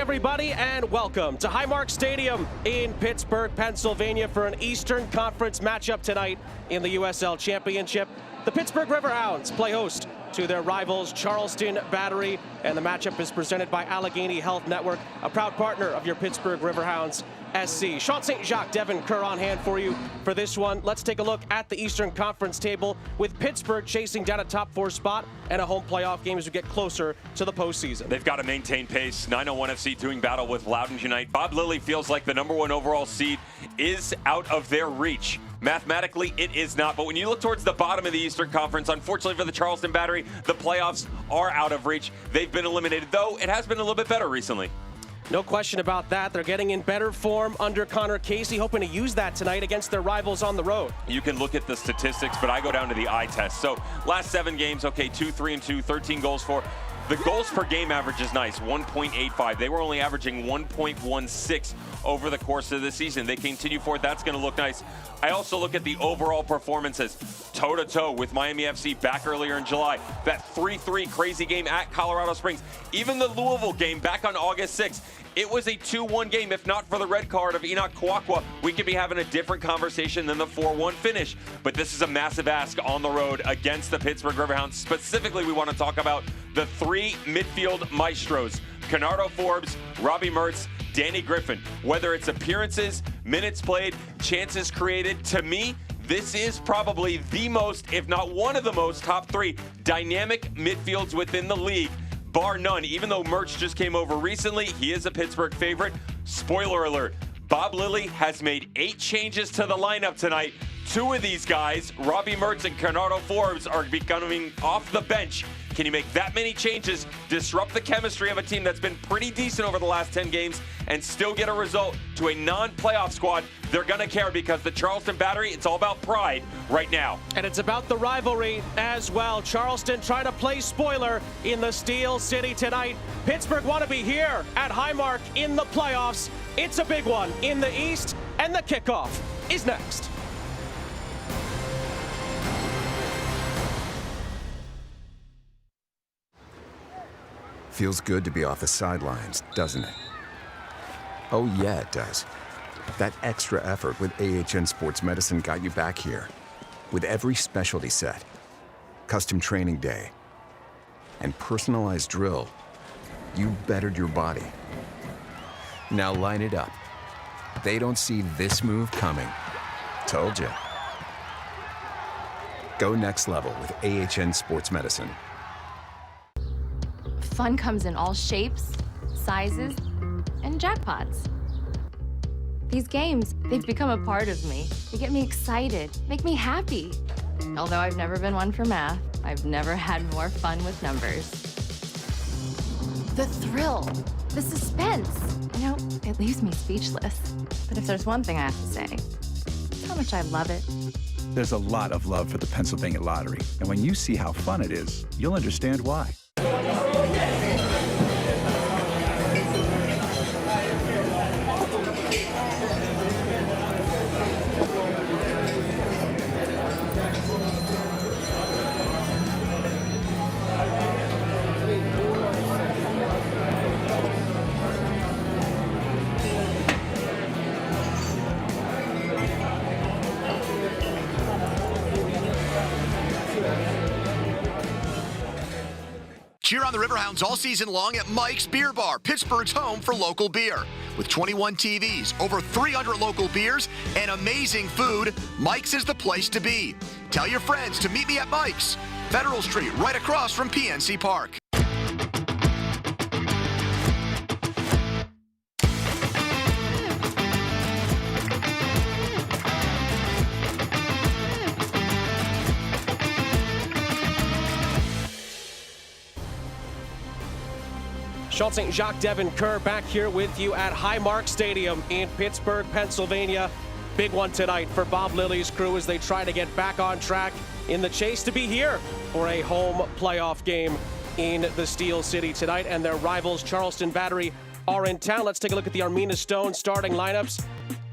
everybody, and welcome to Highmark Stadium in Pittsburgh, Pennsylvania for an Eastern Conference matchup tonight in the USL Championship. The Pittsburgh Riverhounds play host to their rivals Charleston Battery, and the matchup is presented by Allegheny Health Network, a proud partner of your Pittsburgh Riverhounds SC. Sean St. Jacques, Devin Kerr on hand for you for this one. Let's take a look at the Eastern Conference table with Pittsburgh chasing down a top 4 spot and a home playoff game as we get closer to the postseason. They've got to maintain pace. 901 FC doing battle with Loudoun Unite. Bob Lilly feels like the #1 overall seed is out of their reach. Mathematically, it is not. But when you look towards the bottom of the Eastern Conference, unfortunately for the Charleston Battery, the playoffs are out of reach. They've been eliminated, though it has been a little bit better recently. No question about that. They're getting in better form under Connor Casey, hoping to use that tonight against their rivals on the road. You can look at the statistics, but I go down to the eye test. So last 7 games, okay, 2-3-2, 13 goals for. The goals per game average is nice, 1.85. They were only averaging 1.16 over the course of the season. They continue forward. That's going to look nice. I also look at the overall performances, toe-to-toe with Miami FC back earlier in July. That 3-3 crazy game at Colorado Springs. Even the Louisville game back on August 6th. It was a 2-1 game. If not for the red card of Enoch Kwakwa, we could be having a different conversation than the 4-1 finish. But this is a massive ask on the road against the Pittsburgh Riverhounds. Specifically, we want to talk about the 3 midfield maestros, Kenardo Forbes, Robbie Mertz, Danny Griffin. Whether it's appearances, minutes played, chances created, to me, this is probably the most, if not one of the most, top 3 dynamic midfields within the league. Bar none. Even though Mertz just came over recently, he is a Pittsburgh favorite. Spoiler alert, Bob Lilly has made 8 changes to the lineup tonight. 2 of these guys, Robbie Mertz and Kenardo Forbes, are becoming off the bench. Can you make that many changes, disrupt the chemistry of a team that's been pretty decent over the last 10 games, and still get a result to a non-playoff squad? They're going to care because the Charleston Battery, it's all about pride right now. And it's about the rivalry as well. Charleston trying to play spoiler in the Steel City tonight. Pittsburgh want to be here at Highmark in the playoffs. It's a big one in the East, and the kickoff is next. Feels good to be off the sidelines, doesn't it? Oh yeah, it does. That extra effort with AHN Sports Medicine got you back here. With every specialty set, custom training day, and personalized drill, you bettered your body. Now line it up. They don't see this move coming. Told ya. Go next level with AHN Sports Medicine. Fun comes in all shapes, sizes, and jackpots. These games, they've become a part of me. They get me excited, make me happy. Although I've never been one for math, I've never had more fun with numbers. The thrill, the suspense, you know, it leaves me speechless. But if there's one thing I have to say, it's how much I love it. There's a lot of love for the Pennsylvania Lottery, and when you see how fun it is, you'll understand why. Cheer on the Riverhounds all season long at Mike's Beer Bar, Pittsburgh's home for local beer. With 21 TVs, over 300 local beers, and amazing food, Mike's is the place to be. Tell your friends to meet me at Mike's, Federal Street, right across from PNC Park. Sean St. Jacques, Devin Kerr back here with you at Highmark Stadium in Pittsburgh, Pennsylvania. Big one tonight for Bob Lilly's crew as they try to get back on track in the chase to be here for a home playoff game in the Steel City tonight. And their rivals, Charleston Battery, are in town. Let's take a look at the Armina Stone starting lineups.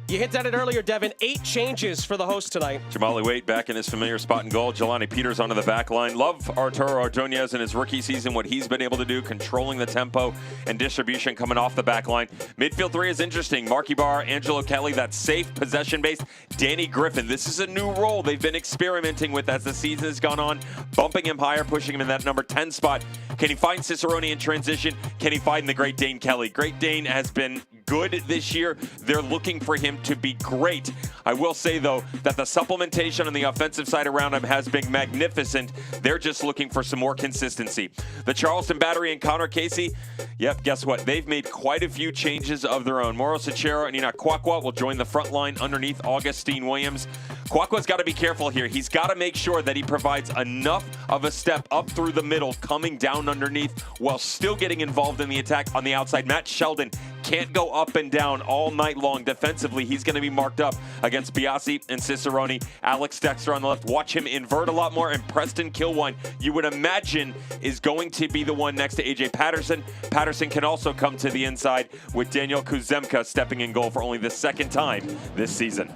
You hinted at it earlier, Devin. 8 changes for the host tonight. Jamali Waite back in his familiar spot in goal. Jelani Peters onto the back line. Love Arturo Ordonez in his rookie season, what he's been able to do, controlling the tempo and distribution coming off the back line. Midfield 3 is interesting. Marky Barr, Angelo Kelly, that's safe, possession-based. Danny Griffin, this is a new role they've been experimenting with as the season has gone on, bumping him higher, pushing him in that number 10 spot. Can he find Cicerone in transition? Can he find the Great Dane Kelly? Great Dane has been good this year. They're looking for him to be great. I will say, though, that the supplementation on the offensive side around him has been magnificent. They're just looking for some more consistency. The Charleston Battery and Connor Casey, yep, guess what? They've made quite a few changes of their own. Mauro Sacchero and Enoch Kwakwa will join the front line underneath Augustine Williams. Kwakwa's got to be careful here. He's got to make sure that he provides enough of a step up through the middle, coming down underneath, while still getting involved in the attack on the outside. Matt Sheldon can't go up and down all night long defensively. He's going to be marked up against Biasi and Cicerone. Alex Dexter on the left. Watch him invert a lot more. And Preston Kilwine, you would imagine, is going to be the one next to A.J. Patterson. Patterson can also come to the inside with Daniel Kuzemka stepping in goal for only the 2nd time this season.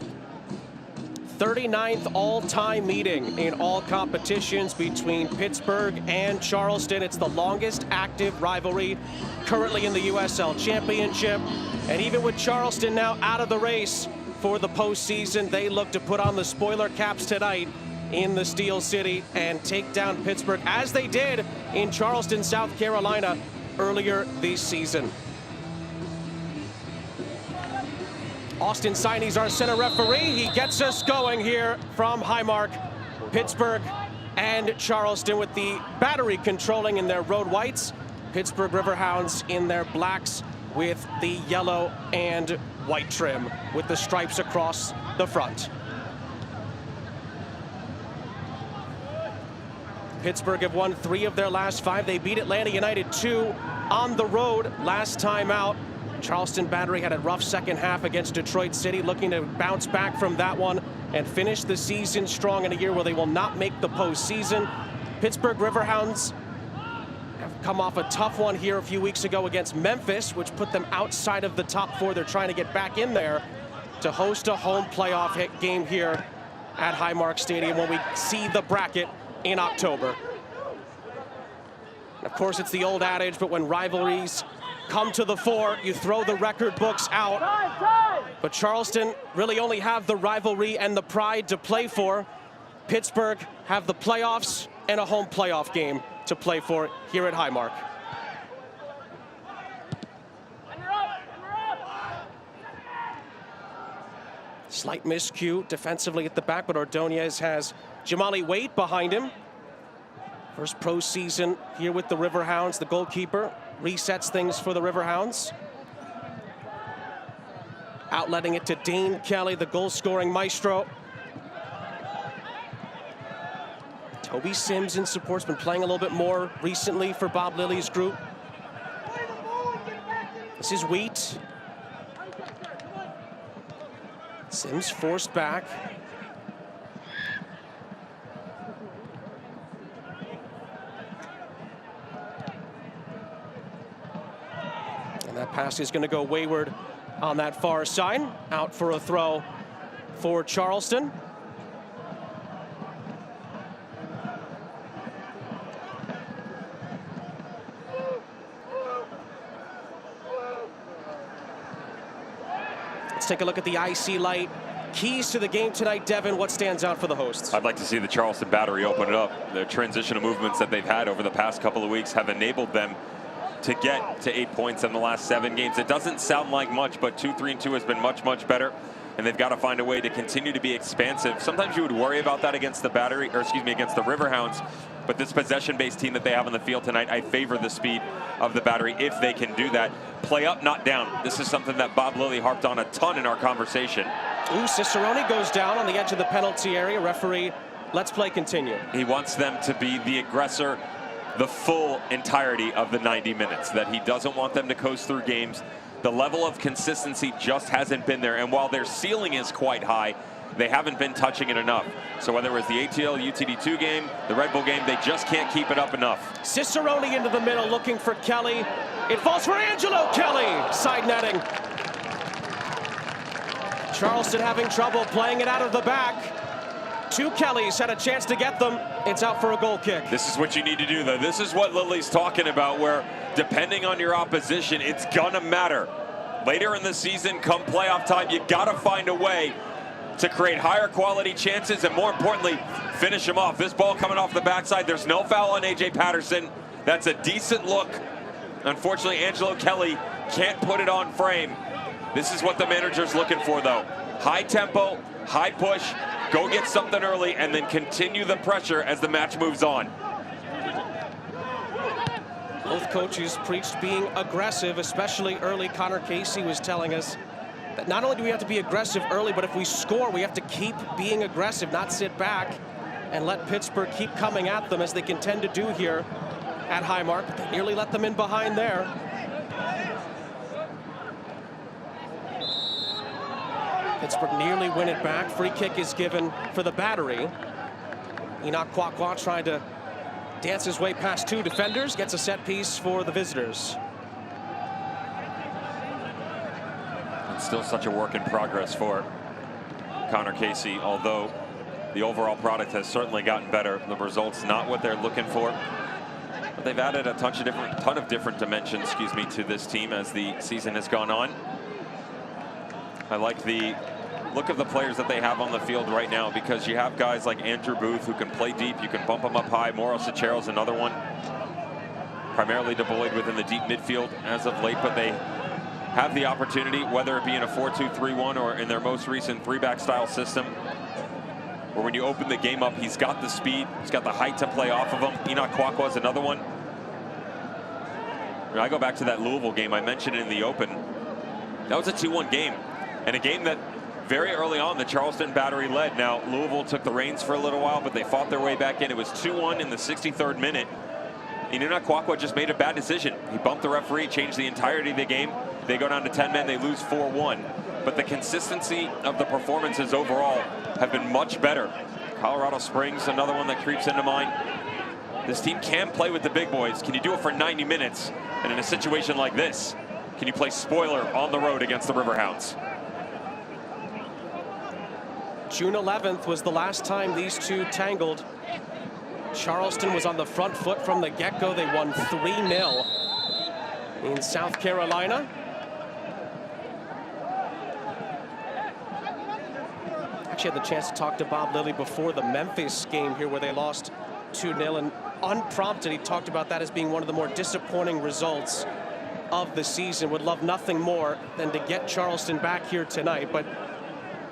39th all-time meeting in all competitions between Pittsburgh and Charleston. It's the longest active rivalry currently in the USL Championship. And even with Charleston now out of the race for the postseason, they look to put on the spoiler caps tonight in the Steel City and take down Pittsburgh, as they did in Charleston, South Carolina earlier this season. Austin Siney's our center referee. He gets us going here from Highmark. Pittsburgh and Charleston with the Battery controlling in their road whites. Pittsburgh Riverhounds in their blacks with the yellow and white trim with the stripes across the front. Pittsburgh have won 3 of their last 5. They beat Atlanta United 2 on the road last time out. Charleston Battery had a rough second half against Detroit City, looking to bounce back from that one and finish the season strong in a year where they will not make the postseason. Pittsburgh Riverhounds have come off a tough one here a few weeks ago against Memphis, which put them outside of the top 4. They're trying to get back in there to host a home playoff game here at Highmark Stadium when we see the bracket in October. And of course, it's the old adage, but when rivalries come to the fore, you throw the record books out. But Charleston really only have the rivalry and the pride to play for. Pittsburgh have the playoffs and a home playoff game to play for here at Highmark. Slight miscue defensively at the back, but Ordonez has Jamali Waite behind him. First pro season here with the Riverhounds. The goalkeeper resets things for the Riverhounds. Outletting it to Dane Kelly, the goal-scoring maestro. Toby Sims in support's been playing a little bit more recently for Bob Lilly's group. This is Wheat. Sims forced back. And that pass is going to go wayward on that far side. Out for a throw for Charleston. Let's take a look at the IC light. Keys to the game tonight, Devin. What stands out for the hosts? I'd like to see the Charleston Battery open it up. The transitional movements that they've had over the past couple of weeks have enabled them to get to 8 points in the last 7 games. It doesn't sound like much, but 2-3-2 has been much, much better. And they've got to find a way to continue to be expansive. Sometimes you would worry about that against the Battery, or excuse me, against the Riverhounds. But this possession-based team that they have on the field tonight, I favor the speed of the Battery if they can do that. Play up, not down. This is something that Bob Lilly harped on a ton in our conversation. Ooh, Cicerone goes down on the edge of the penalty area. Referee, let's play continue. He wants them to be the aggressor the full entirety of the 90 minutes, that he doesn't want them to coast through games. The level of consistency just hasn't been there, and while their ceiling is quite high, they haven't been touching it enough. So whether it was the ATL UTD2 game, the Red Bull game, they just can't keep it up enough. Cicerone into the middle looking for Kelly. It falls for Angelo Kelly. Side netting. Charleston having trouble playing it out of the back. Two Kellys had a chance to get them. It's out for a goal kick. This is what you need to do, though. This is what Lily's talking about, where depending on your opposition, it's gonna matter. Later in the season, come playoff time, you gotta find a way to create higher quality chances and, more importantly, finish them off. This ball coming off the backside, there's no foul on A.J. Patterson. That's a decent look. Unfortunately, Angelo Kelly can't put it on frame. This is what the manager's looking for, though. High tempo, high push, go get something early, and then continue the pressure as the match moves on. Both coaches preached being aggressive, especially early. Connor Casey was telling us that not only do we have to be aggressive early, but if we score, we have to keep being aggressive, not sit back and let Pittsburgh keep coming at them as they can tend to do here at Highmark. But they nearly let them in behind there. Pittsburgh nearly win it back. Free kick is given for the Battery. Enoch Kwakwa trying to dance his way past two defenders, gets a set piece for the visitors. It's still such a work in progress for Connor Casey, although the overall product has certainly gotten better. The results not what they're looking for, but they've added a ton of different dimensions, to this team as the season has gone on. I like the look of the players that they have on the field right now, because you have guys like Andrew Booth who can play deep. You can bump them up high. Mauro Sachero's another one, primarily deployed within the deep midfield as of late, but they have the opportunity, whether it be in a 4-2-3-1 or in their most recent three-back style system, where when you open the game up, he's got the speed, he's got the height to play off of him. Enoch Kwakwa is another one. I go back to that Louisville game. I mentioned it in the open. That was a 2-1 game, and a game that very early on the Charleston Battery led. Now Louisville took the reins for a little while, but they fought their way back in. It was 2-1 in the 63rd minute. Enoch Kwakwa just made a bad decision. He bumped the referee, changed the entirety of the game. They go down to 10 men, they lose 4-1. But the consistency of the performances overall have been much better. Colorado Springs, another one that creeps into mind. This team can play with the big boys. Can you do it for 90 minutes? And in a situation like this, can you play spoiler on the road against the Riverhounds? June 11th was the last time these two tangled. Charleston was on the front foot from the get-go. They won 3-0 in South Carolina. Actually had the chance to talk to Bob Lilly before the Memphis game here, where they lost 2-0, and unprompted he talked about that as being one of the more disappointing results of the season. Would love nothing more than to get Charleston back here tonight, but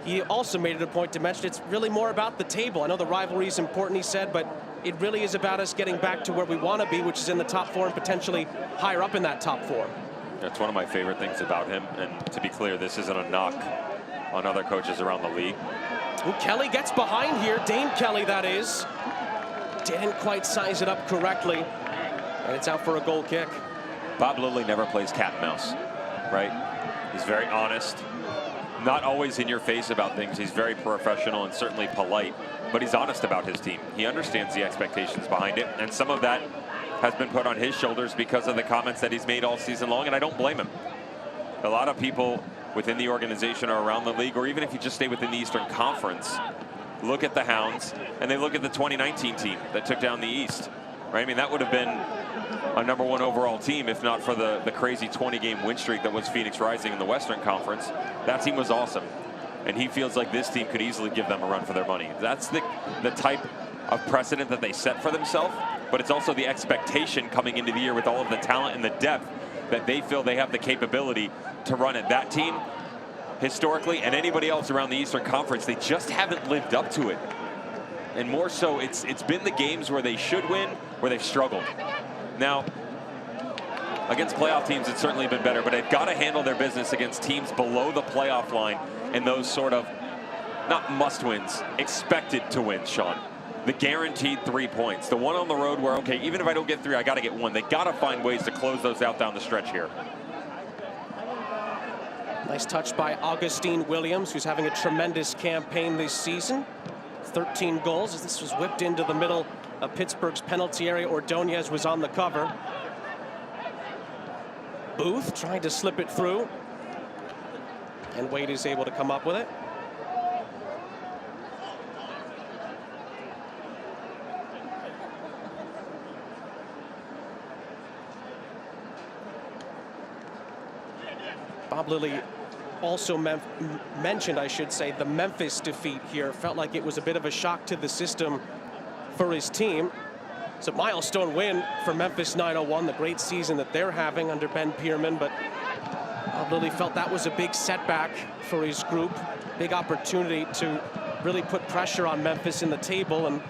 he also made it a point to mention it's really more about the table. I know the rivalry is important, he said, but it really is about us getting back to where we want to be, which is in the top four and potentially higher up in that top four. That's one of my favorite things about him, and to be clear, this isn't a knock on other coaches around the league. Ooh, Kelly gets behind here, Dane Kelly that is. Didn't quite size it up correctly, and it's out for a goal kick. Bob Lilly never plays cat and mouse, right? He's very honest, not always in your face about things. He's very professional and certainly polite, but he's honest about his team. He understands the expectations behind it, and some of that has been put on his shoulders because of the comments that he's made all season long, and I don't blame him. A lot of people within the organization or around the league, or even if you just stay within the Eastern Conference, look at the Hounds and they look at the 2019 team that took down the East, right? I mean, that would have been a #1 overall team if not for the crazy 20-game win streak that was Phoenix Rising in the Western Conference. That team was awesome, and he feels like this team could easily give them a run for their money. That's the type of precedent that they set for themselves, but it's also the expectation coming into the year with all of the talent and the depth that they feel they have the capability to run it. That team, historically, and anybody else around the Eastern Conference, they just haven't lived up to it. And more so, it's been the games where they should win, where they've struggled. Now, against playoff teams, it's certainly been better, but they've got to handle their business against teams below the playoff line and those sort of, not must-wins, expected to win, Sean. The guaranteed 3 points. The one on the road where, okay, even if I don't get 3, I got to get 1. They got to find ways to close those out down the stretch here. Nice touch by Augustine Williams, who's having a tremendous campaign this season. 13 goals as this was whipped into the middle of Pittsburgh's penalty area. Ordonez was on the cover. Booth trying to slip it through. And Wade is able to come up with it. Bob Lilly also mentioned, I should say, the Memphis defeat here. Felt like it was a bit of a shock to the system for his team. It's a milestone win for Memphis 901, the great season that they're having under Ben Pierman, but Bob Lilly felt that was a big setback for his group. Big opportunity to really put pressure on Memphis in the table, and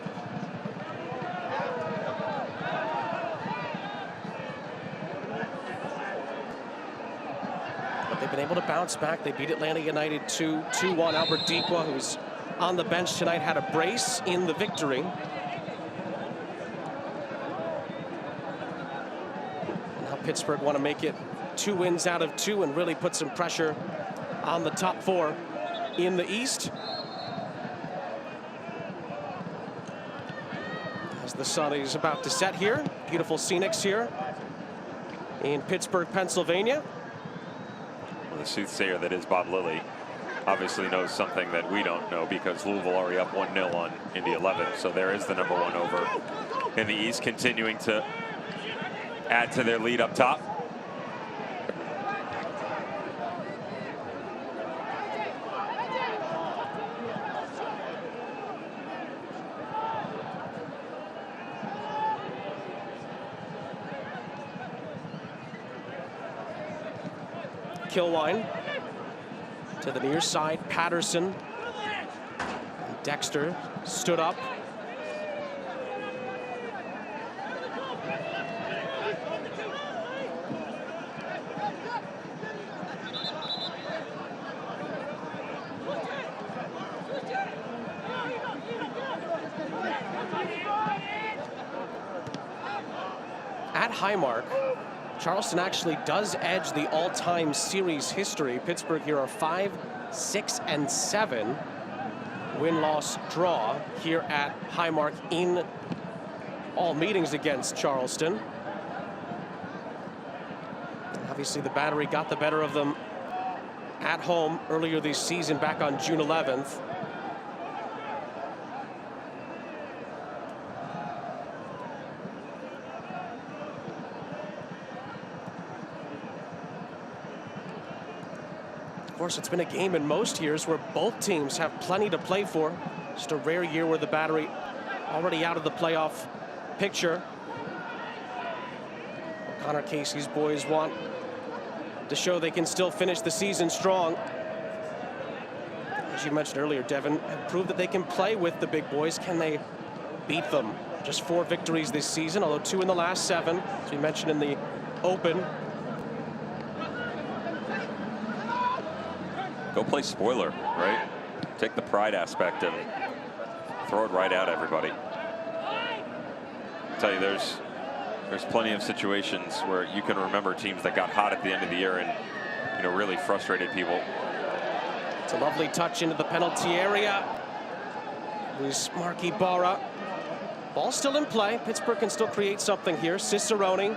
they've been able to bounce back. They beat Atlanta United 2-1. Albert Dequa, who's on the bench tonight, had a brace in the victory. And now Pittsburgh want to make it 2 wins out of 2 and really put some pressure on the top 4 in the East. As the sun is about to set here, beautiful scenics here in Pittsburgh, Pennsylvania. The soothsayer that is Bob Lilly obviously knows something that we don't know, because Louisville already up 1-0 on Indy 11. So there is the #1 over in the East, continuing to add to their lead up top. Kilwine to the near side. Patterson. Dexter stood up. At Highmark, Charleston actually does edge the all-time series history. Pittsburgh here are 5-6-7 win-loss draw here at Highmark in all meetings against Charleston. Obviously the Battery got the better of them at home earlier this season, back on June 11th. Of course, it's been a game in most years where both teams have plenty to play for. Just a rare year where the Battery already out of the playoff picture. Connor Casey's boys want to show they can still finish the season strong. As you mentioned earlier, Devin, have proved that they can play with the big boys. Can they beat them? Just 4 victories this season, although 2 in the last 7, as we mentioned in the open. Go play spoiler, right? Take the pride aspect and throw it right at everybody. I tell you, there's plenty of situations where you can remember teams that got hot at the end of the year and, you know, really frustrated people. It's a lovely touch into the penalty area. Luis Marky Barra. Ball still in play. Pittsburgh can still create something here. Cicerone.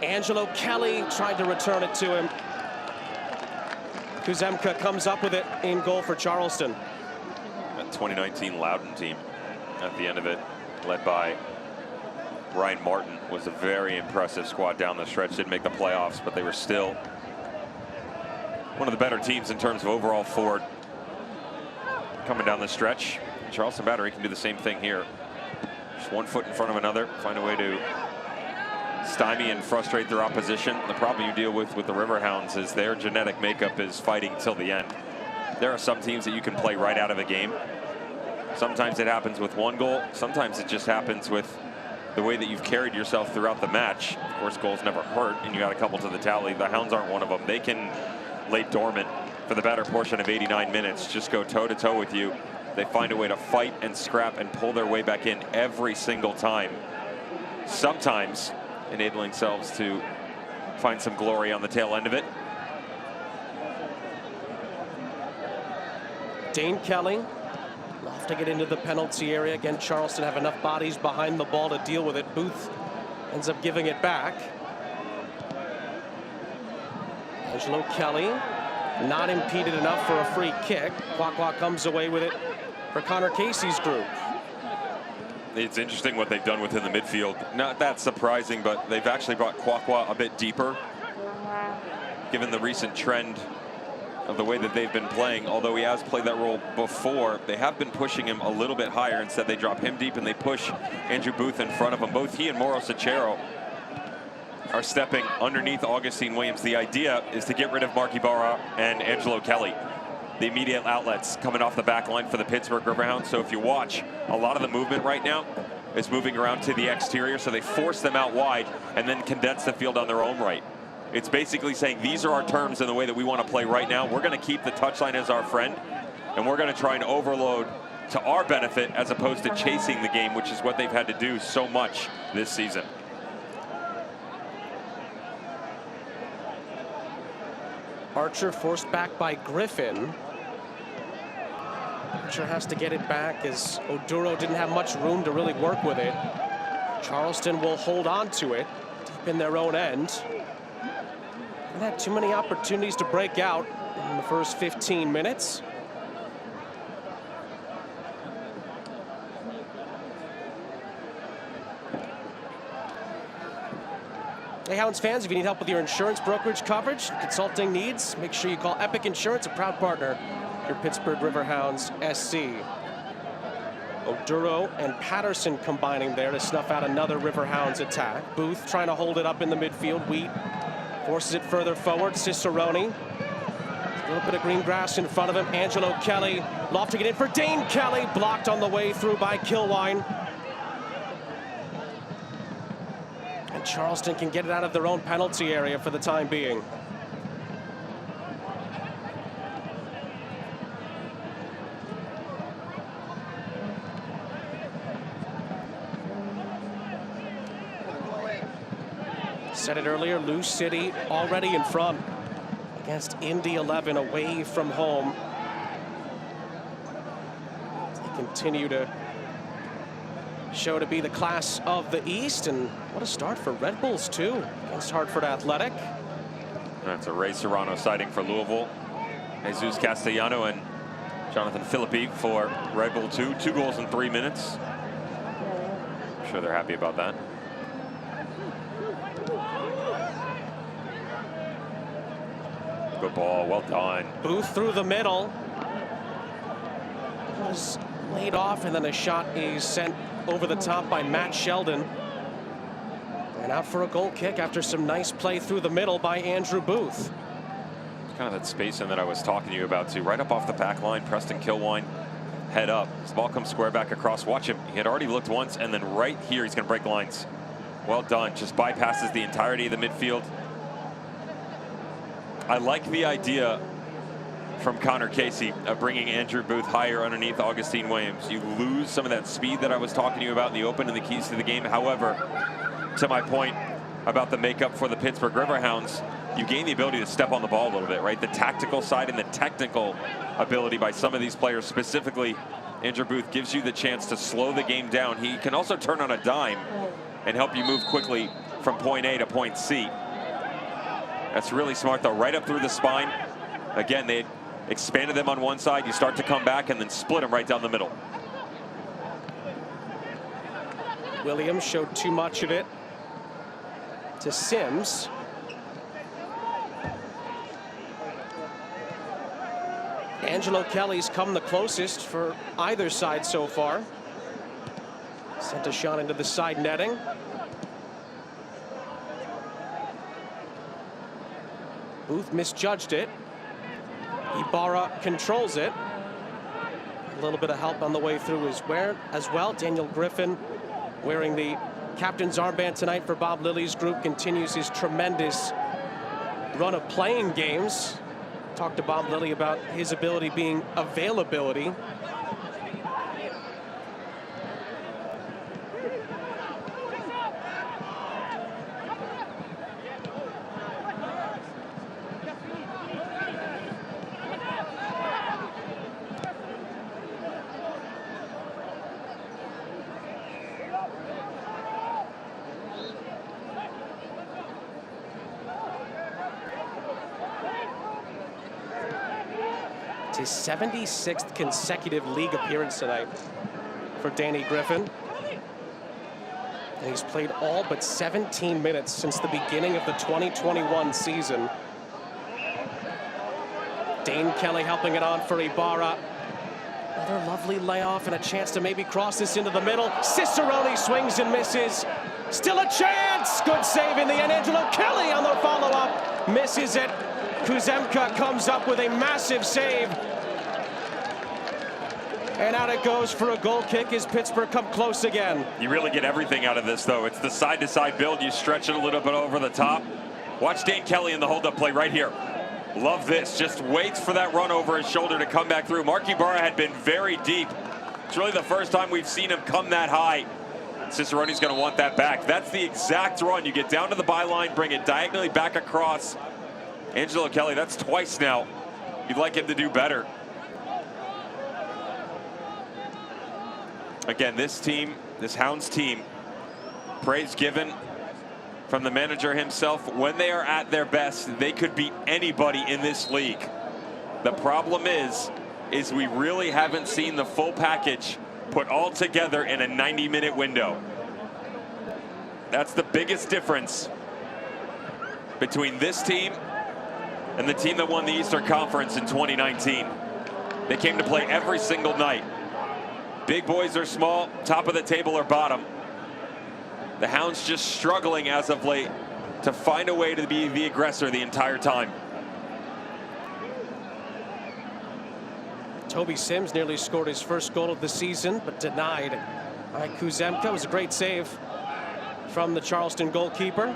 Angelo Kelly tried to return it to him. Kuzemka comes up with it in goal for Charleston. That 2019 Loudon team at the end of it, led by Ryan Martin, was a very impressive squad down the stretch. Didn't make the playoffs, but they were still one of the better teams in terms of overall forward coming down the stretch. Charleston Battery can do the same thing here. Just one foot in front of another, find a way to stymie and frustrate their opposition. The problem you deal with the Riverhounds is their genetic makeup is fighting till the end. There are some teams that you can play right out of a game. Sometimes it happens with 1 goal. Sometimes it just happens with the way that you've carried yourself throughout the match. Of course, goals never hurt, and you got a couple to the tally. The Hounds aren't one of them. They can lay dormant for the better portion of 89 minutes, just go toe-to-toe with you. They find a way to fight and scrap and pull their way back in every single time. Sometimes enabling themselves to find some glory on the tail end of it. Dane Kelly lofting it into the penalty area. Again, Charleston have enough bodies behind the ball to deal with it. Booth ends up giving it back. Angelo Kelly not impeded enough for a free kick. Kwakwa comes away with it for Connor Casey's group. It's interesting what they've done within the midfield. Not that surprising, but they've actually brought Kwakwa a bit deeper, given the recent trend of the way that they've been playing. Although he has played that role before, they have been pushing him a little bit higher. Instead, they drop him deep and they push Andrew Booth in front of him. Both he and Mauro Sacchero are stepping underneath Augustine Williams. The idea is to get rid of Mark Ibarra and Angelo Kelly, the immediate outlets coming off the back line for the Pittsburgh Riverhounds. So if you watch, a lot of the movement right now is moving around to the exterior. So they force them out wide and then condense the field on their own right. It's basically saying these are our terms in the way that we want to play right now. We're going to keep the touchline as our friend, and we're going to try and overload to our benefit as opposed to chasing the game, which is what they've had to do so much this season. Archer forced back by Griffin. Archer has to get it back as Oduro didn't have much room to really work with it. Charleston will hold on to it deep in their own end. Haven't had too many opportunities to break out in the first 15 minutes. Hey, Hounds fans, if you need help with your insurance brokerage coverage, consulting needs, make sure you call Epic Insurance, a proud partner, your Pittsburgh Riverhounds SC. Oduro and Patterson combining there to snuff out another Riverhounds attack. Booth trying to hold it up in the midfield. Wheat forces it further forward. Cicerone. A little bit of green grass in front of him. Angelo Kelly lofting it in for Dane Kelly. Blocked on the way through by Kilwine. And Charleston can get it out of their own penalty area for the time being. Said it earlier, Lou City already in front against Indy 11 away from home. They continue to show to be the class of the East, and what a start for Red Bulls too against Hartford Athletic. That's a Ray Serrano sighting for Louisville. Jesus Castellano and Jonathan Philippi for Red Bull 2. 2 goals in 3 minutes. I'm sure they're happy about that. Good ball, well done. Booth through the middle. It was laid off, and then a shot is sent over the top by Matt Sheldon. And out for a goal kick after some nice play through the middle by Andrew Booth. Kind of that spacing that I was talking to you about too. Right up off the back line, Preston Kilwine, head up. This ball comes square back across. Watch him. He had already looked once, and then right here he's going to break lines. Well done. Just bypasses the entirety of the midfield. I like the idea from Connor Casey of bringing Andrew Booth higher underneath Augustine Williams. You lose some of that speed that I was talking to you about in the open and the keys to the game. However, to my point about the makeup for the Pittsburgh Riverhounds, you gain the ability to step on the ball a little bit, right? The tactical side and the technical ability by some of these players, specifically Andrew Booth, gives you the chance to slow the game down. He can also turn on a dime and help you move quickly from point A to point C. That's really smart, though. Right up through the spine. Again, they expanded them on one side. You start to come back and then split them right down the middle. Williams showed too much of it to Sims. Angelo Kelly's come the closest for either side so far. Sent a shot into the side netting. Booth misjudged it. Ibarra controls it. A little bit of help on the way through as well. Daniel Griffin, wearing the captain's armband tonight for Bob Lilly's group, continues his tremendous run of playing games. Talked to Bob Lilly about his ability being availability. It's his 76th consecutive league appearance tonight for Danny Griffin. And he's played all but 17 minutes since the beginning of the 2021 season. Dane Kelly helping it on for Ibarra. Another lovely layoff and a chance to maybe cross this into the middle. Cicerone swings and misses. Still a chance. Good save in the end. Angelo Kelly on the follow-up. Misses it. Kuzemka comes up with a massive save. And out it goes for a goal kick as Pittsburgh come close again. You really get everything out of this, though. It's the side-to-side build. You stretch it a little bit over the top. Watch Dane Kelly in the hold-up play right here. Love this. Just waits for that run over his shoulder to come back through. Mark Ibarra had been very deep. It's really the first time we've seen him come that high. Cicerone's going to want that back. That's the exact run. You get down to the byline, bring it diagonally back across. Angelo Kelly, that's twice now. You'd like him to do better. Again, this team, this Hounds team, praise given from the manager himself. When they are at their best, they could beat anybody in this league. The problem is we really haven't seen the full package put all together in a 90-minute window. That's the biggest difference between this team and the team that won the Eastern Conference in 2019. They came to play every single night. Big boys or small, top of the table or bottom. The Hounds just struggling as of late to find a way to be the aggressor the entire time. Toby Sims nearly scored his first goal of the season, but denied by Kuzemka. It was a great save from the Charleston goalkeeper.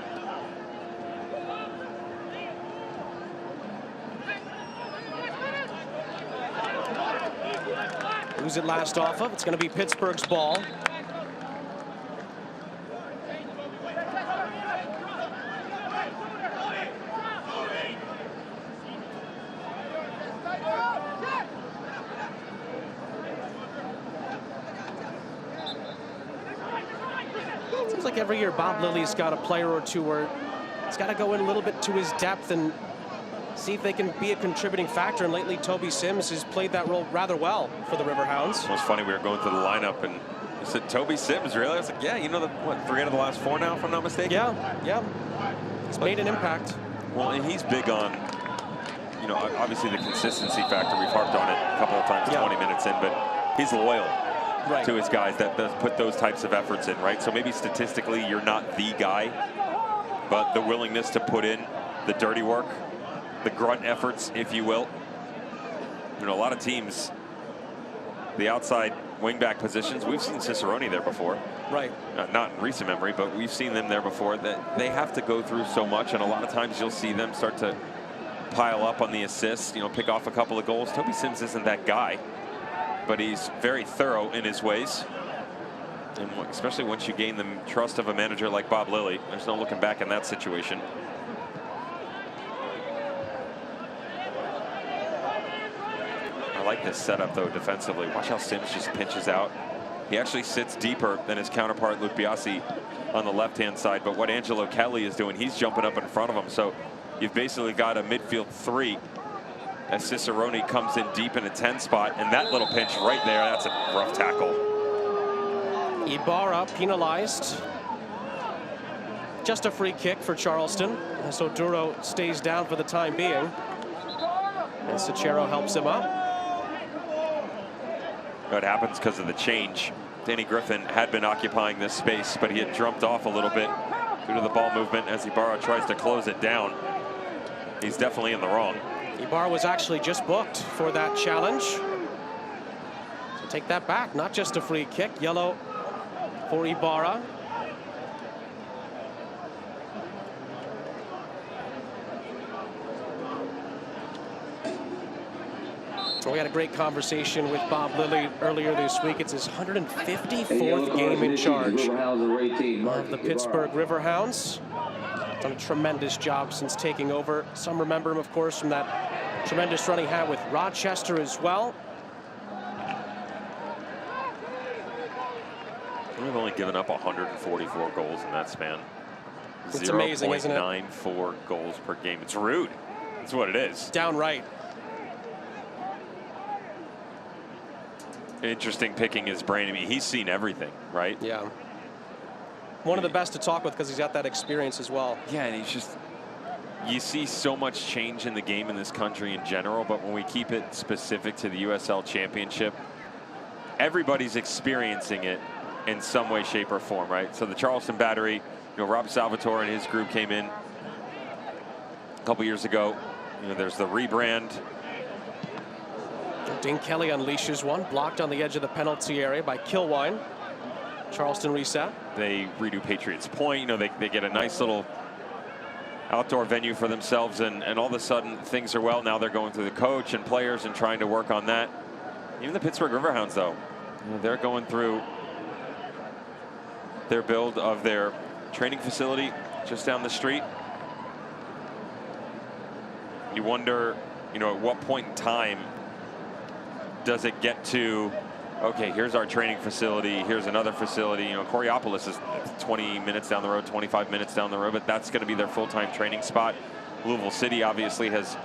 Who's it last off of? It's going to be Pittsburgh's ball. Seems like every year Bob Lilly's got a player or two where he's got to go in a little bit to his depth and see if they can be a contributing factor. And lately, Toby Sims has played that role rather well for the Riverhounds. It was funny, we were going through the lineup and I said, Toby Sims, really? I was like, yeah, you know, what, 3 out of the last 4 now, if I'm not mistaken? Yeah. He's made an impact. Well, and he's big on, you know, obviously the consistency factor. We've harped on it a couple of times, 20 minutes in, but he's loyal to his guys that does put those types of efforts in, right? So maybe statistically you're not the guy, but the willingness to put in the dirty work, the grunt efforts, if you will. You know, a lot of teams, the outside wingback positions, we've seen Cicerone there before. Right. Not in recent memory, but we've seen them there before. That they have to go through so much, and a lot of times you'll see them start to pile up on the assists, you know, pick off a couple of goals. Toby Sims isn't that guy, but he's very thorough in his ways. And especially once you gain the trust of a manager like Bob Lilly, there's no looking back in that situation. I like this setup, though, defensively. Watch how Sims just pinches out. He actually sits deeper than his counterpart, Luke Biasi, on the left-hand side. But what Angelo Kelly is doing, he's jumping up in front of him. So you've basically got a midfield 3 as Cicerone comes in deep in a 10 spot. And that little pinch right there, that's a rough tackle. Ibarra penalized. Just a free kick for Charleston, as Oduro stays down for the time being. And Sachero helps him up. That happens because of the change. Danny Griffin had been occupying this space, but he had jumped off a little bit due to the ball movement as Ibarra tries to close it down. He's definitely in the wrong. Ibarra was actually just booked for that challenge. So take that back, not just a free kick. Yellow for Ibarra. We had a great conversation with Bob Lilly earlier this week. It's his 154th game in charge of the Pittsburgh Riverhounds. Done a tremendous job since taking over. Some remember him, of course, from that tremendous run he had with Rochester as well. We've only given up 144 goals in that span. It's amazing, isn't it? 0.94 goals per game. It's rude. That's what it is. Downright. Interesting picking his brain. I mean, he's seen everything, right? Yeah. One of the best to talk with because he's got that experience as well. Yeah, and he's just, you see so much change in the game in this country in general, but when we keep it specific to the USL Championship, everybody's experiencing it in some way, shape, or form, right? So the Charleston Battery, you know, Rob Salvatore and his group came in a couple years ago. You know, there's the rebrand. Dean Kelly unleashes one, blocked on the edge of the penalty area by Kilwine. Charleston reset. They redo Patriots Point. You know, they get a nice little outdoor venue for themselves, and all of a sudden things are well. Now they're going through the coach and players and trying to work on that. Even the Pittsburgh Riverhounds, though, you know, they're going through their build of their training facility just down the street. You wonder, you know, at what point in time does it get to, okay, here's our training facility, here's another facility. You know, Coriopolis is 20 minutes down the road, 25 minutes down the road, but that's going to be their full-time training spot. Louisville City obviously has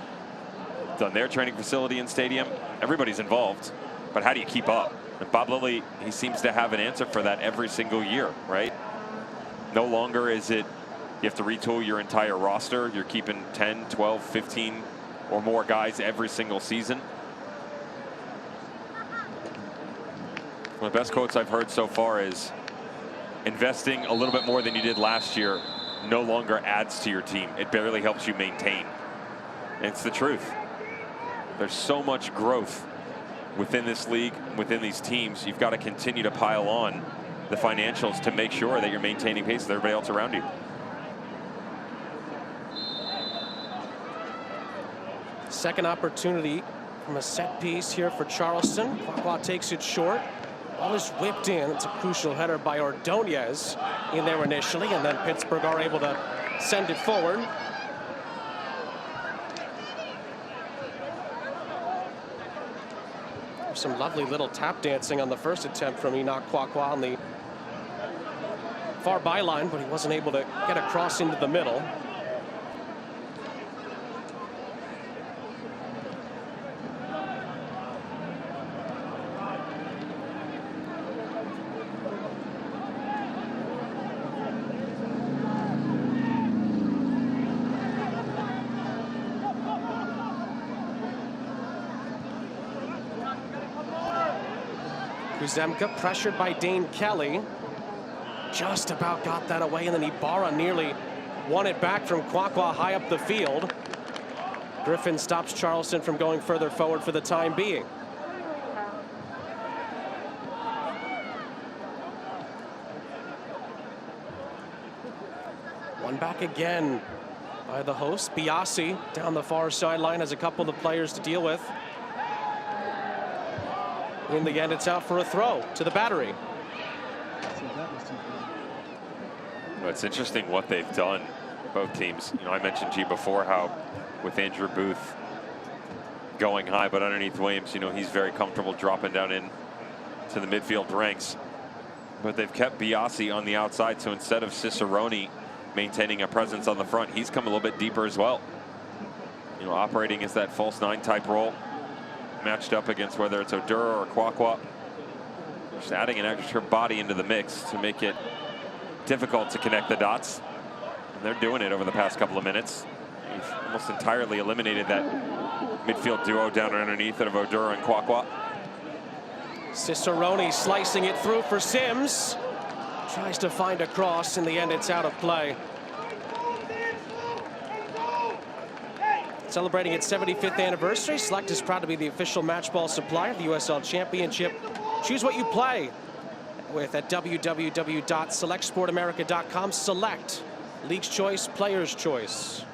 done their training facility and stadium. Everybody's involved, but how do you keep up? And Bob Lilly, he seems to have an answer for that every single year, right? No longer is it you have to retool your entire roster. You're keeping 10, 12, 15 or more guys every single season. One of the best quotes I've heard so far is, investing a little bit more than you did last year no longer adds to your team. It barely helps you maintain. And it's the truth. There's so much growth within this league, within these teams. You've got to continue to pile on the financials to make sure that you're maintaining pace with everybody else around you. Second opportunity from a set piece here for Charleston. Kwakwa takes it short. Ball is whipped in. It's a crucial header by Ordonez in there initially, and then Pittsburgh are able to send it forward. There's some lovely little tap dancing on the first attempt from Enoch Kwakwa on the far byline, but he wasn't able to get across into the middle. Kuzemka pressured by Dane Kelly. Just about got that away, and then Ibarra nearly won it back from Kwakwa high up the field. Griffin stops Charleston from going further forward for the time being. One back again by the host. Biasi down the far sideline has a couple of players to deal with. In the end, it's out for a throw to the Battery. Well, it's interesting what they've done, both teams. You know, I mentioned to you before how with Andrew Booth going high, but underneath Williams, you know, he's very comfortable dropping down in to the midfield ranks. But they've kept Biasi on the outside, so instead of Cicerone maintaining a presence on the front, he's come a little bit deeper as well. You know, operating as that false nine type role, matched up against whether it's Oduro or Kwakwa. Just adding an extra body into the mix to make it difficult to connect the dots. And they're doing it over the past couple of minutes. We've almost entirely eliminated that midfield duo down underneath of Oduro and Kwakwa. Cicerone slicing it through for Sims. Tries to find a cross. In the end, it's out of play. Celebrating its 75th anniversary, Select is proud to be the official match ball supplier of the USL Championship. Choose what you play with at www.selectsportamerica.com. Select, League's choice, player's choice.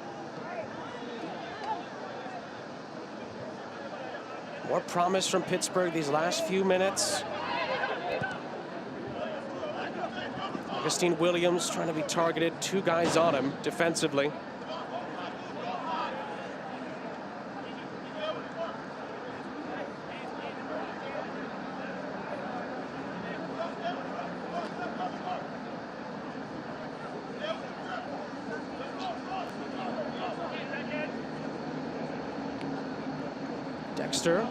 More promise from Pittsburgh these last few minutes. Augustine Williams trying to be targeted. Two guys on him defensively. Dexter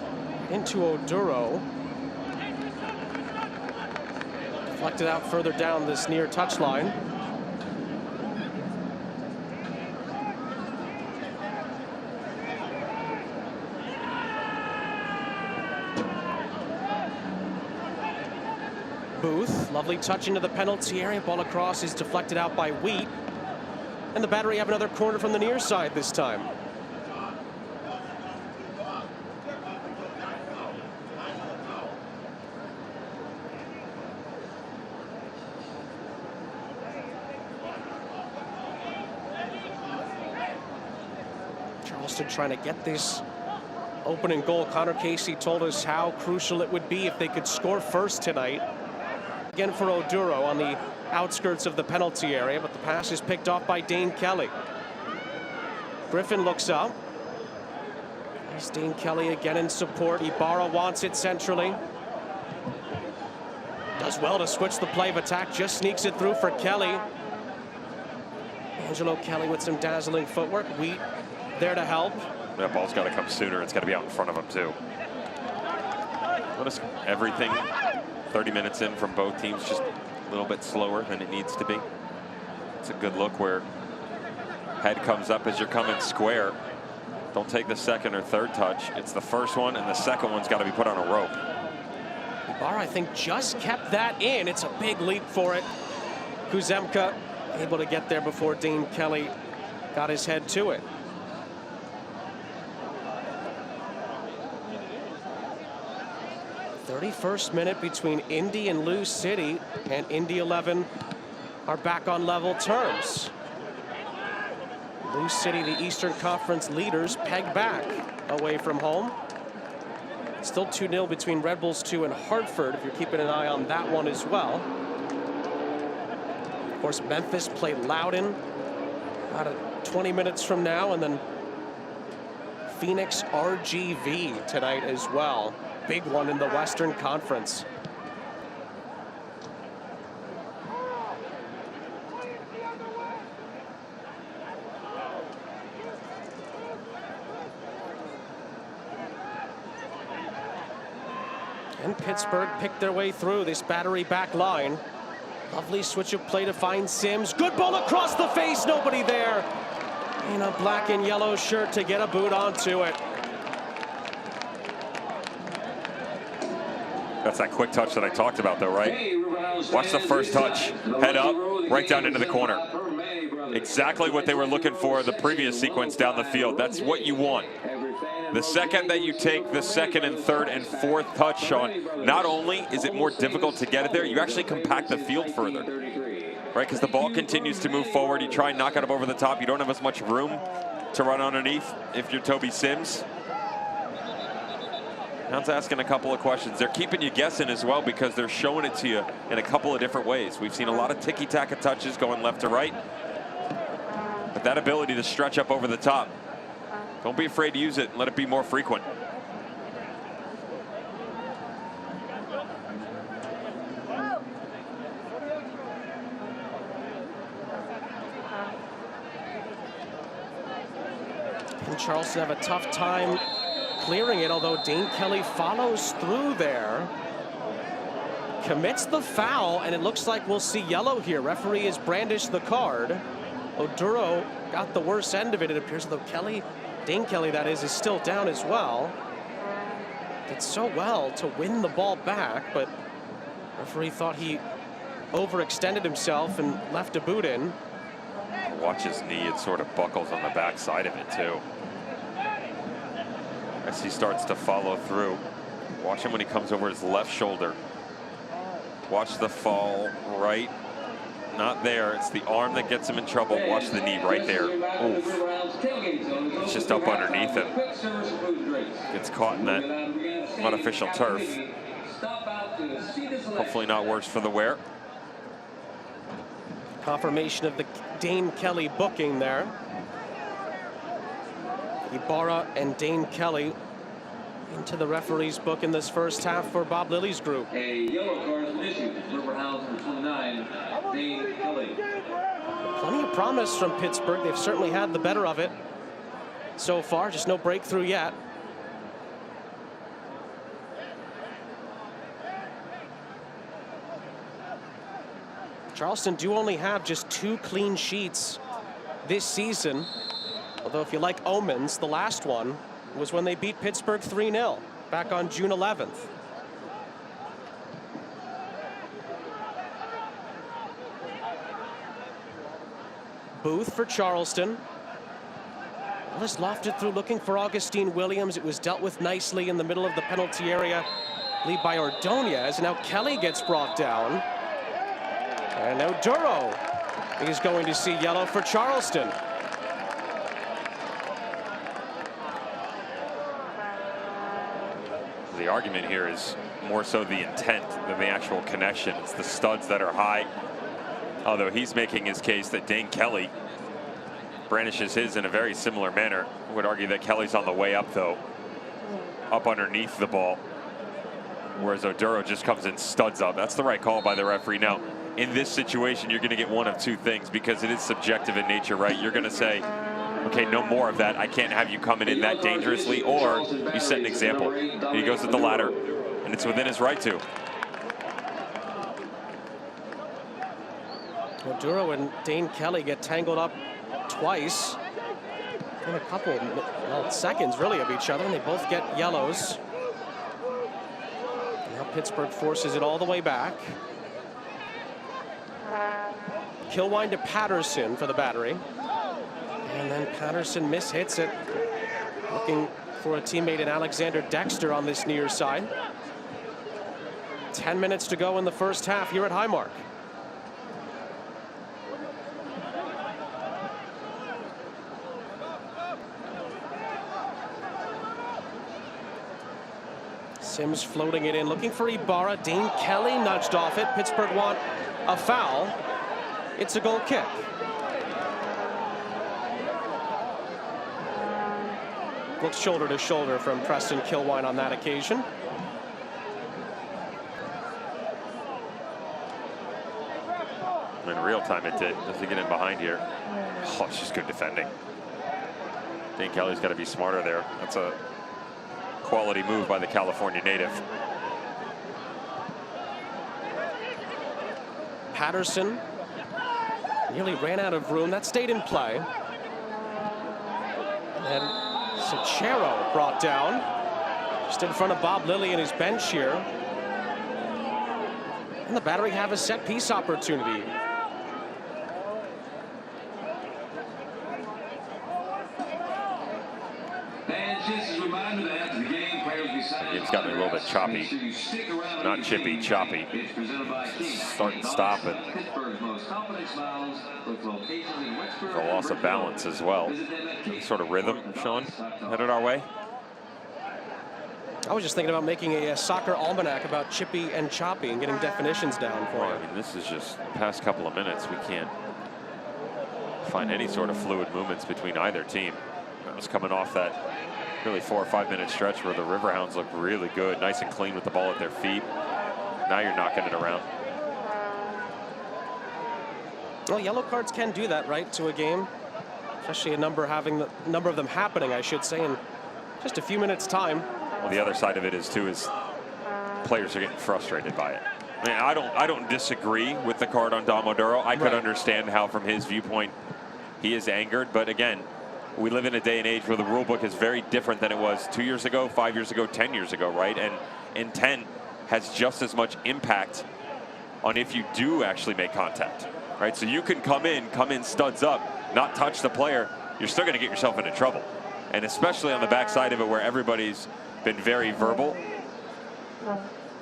into Oduro. Deflected out further down this near touchline. Booth, lovely touch into the penalty area. Ball across is deflected out by Wheat. And the Battery have another corner from the near side this time. Charleston trying to get this opening goal. Connor Casey told us how crucial it would be if they could score first tonight. Again for Oduro on the outskirts of the penalty area, but the pass is picked off by Dane Kelly. Griffin looks up. There's Dane Kelly again in support. Ibarra wants it centrally. Does well to switch the play of attack, just sneaks it through for Kelly. Angelo Kelly with some dazzling footwork. Wheat there to help. That ball's got to come sooner. It's got to be out in front of him too. Notice everything 30 minutes in from both teams, just a little bit slower than it needs to be. It's a good look where head comes up as you're coming square. Don't take the second or third touch. It's the first one, and the second one's got to be put on a rope. Ibarra, I think, just kept that in. It's a big leap for it. Kuzemka able to get there before Dane Kelly got his head to it. 31st minute between Indy and Lou City, and Indy 11 are back on level terms. Lou City, the Eastern Conference leaders, pegged back away from home. Still 2-0 between Red Bulls 2 and Hartford, if you're keeping an eye on that one as well. Of course, Memphis played Loudoun about 20 minutes from now, and then Phoenix RGV tonight as well. Big one in the Western Conference. And Pittsburgh picked their way through this Battery back line. Lovely switch of play to find Sims. Good ball across the face, nobody there. In a black and yellow shirt to get a boot onto it. That's that quick touch that I talked about, though, right? Watch the first touch. Head up, right down into the corner. Exactly what they were looking for the previous sequence down the field. That's what you want. The second that you take the second and third and fourth touch, Sean, not only is it more difficult to get it there, you actually compact the field further, right? Because the ball continues to move forward. You try and knock it up over the top. You don't have as much room to run underneath if you're Toby Sims. Hound's asking a couple of questions. They're keeping you guessing as well because they're showing it to you in a couple of different ways. We've seen a lot of ticky-taka touches going left to right. But that ability to stretch up over the top, don't be afraid to use it and let it be more frequent. And Charleston have a tough time clearing it, although Dane Kelly follows through there. Commits the foul, and it looks like we'll see yellow here. Referee has brandished the card. Oduro got the worst end of it. It appears as though Kelly, Dane Kelly that is still down as well. Did so well to win the ball back, but referee thought he overextended himself and left a boot in. Watch his knee, it sort of buckles on the back side of it too. As he starts to follow through. Watch him when he comes over his left shoulder. Watch the fall right. Not there. It's the arm that gets him in trouble. Watch the knee right there. Oof. It's just up underneath him. Gets caught in that unofficial turf. Hopefully not worse for the wear. Confirmation of the Dane Kelly booking there. Ibarra and Dane Kelly into the referee's book in this first half for Bob Lilly's group. A yellow card has been issued. Riverhounds for 29, Dane Kelly. Plenty of promise from Pittsburgh. They've certainly had the better of it so far. Just no breakthrough yet. Charleston do only have just 2 clean sheets this season. Although if you like omens, the last one was when they beat Pittsburgh 3-0 back on June 11th. Booth for Charleston. Ellis lofted through looking for Augustine Williams. It was dealt with nicely in the middle of the penalty area. Lead by Ordonez. And now Kelly gets brought down. And now Duro is going to see yellow for Charleston. The argument here is more so the intent than the actual connection. It's the studs that are high. Although he's making his case that Dane Kelly brandishes his in a very similar manner. I would argue that Kelly's on the way up, though, up underneath the ball, whereas Oduro just comes in studs up. That's the right call by the referee. Now, in this situation, you're going to get one of 2 things, because it is subjective in nature, right? You're going to say, okay, no more of that. I can't have you coming in that dangerously, or you set an example. And he goes with the latter, and it's within his right to. Oduro and Dane Kelly get tangled up twice in a couple seconds really of each other, and they both get yellows. Now Pittsburgh forces it all the way back. Kilwine to Patterson for the battery, and then Patterson mishits it, looking for a teammate in Alexander Dexter on this near side. 10 minutes to go in the first half here at Highmark. Sims floating it in, looking for Ibarra. Dane Kelly nudged off it. Pittsburgh want a foul. It's a goal kick. Looks shoulder to shoulder from Preston Kilwine on that occasion. In real time it did. Does he get in behind here? Oh, it's just good defending. Dane Kelly's got to be smarter there. That's a quality move by the California native. Patterson nearly ran out of room. That stayed in play. And Sachero brought down just in front of Bob Lilly and his bench here. And the Battery have a set piece opportunity. The game's got me a little bit choppy. Not chippy, choppy. Start and stop, and the loss of balance as well. Sort of rhythm, Sean, headed our way. I was just thinking about making a soccer almanac about chippy and choppy and getting definitions down for Well, it. I mean, this is just the past couple of minutes. We can't find any sort of fluid movements between either team. That was coming off that really 4 or 5 minute stretch where the Riverhounds look really good, nice and clean with the ball at their feet. Now you're knocking it around. Well, yellow cards can do that, right, to a game, especially a number of them happening, I should say, in just a few minutes' time. Well, the other side of it is players are getting frustrated by it. I mean, I don't disagree with the card on Dom Oduro. I could understand how, from his viewpoint, he is angered, but again, we live in a day and age where the rule book is very different than it was 2 years ago, 5 years ago, 10 years ago, right? And intent has just as much impact on if you do actually make contact, right? So you can come in studs up, not touch the player, you're still going to get yourself into trouble. And especially on the backside of it where everybody's been very verbal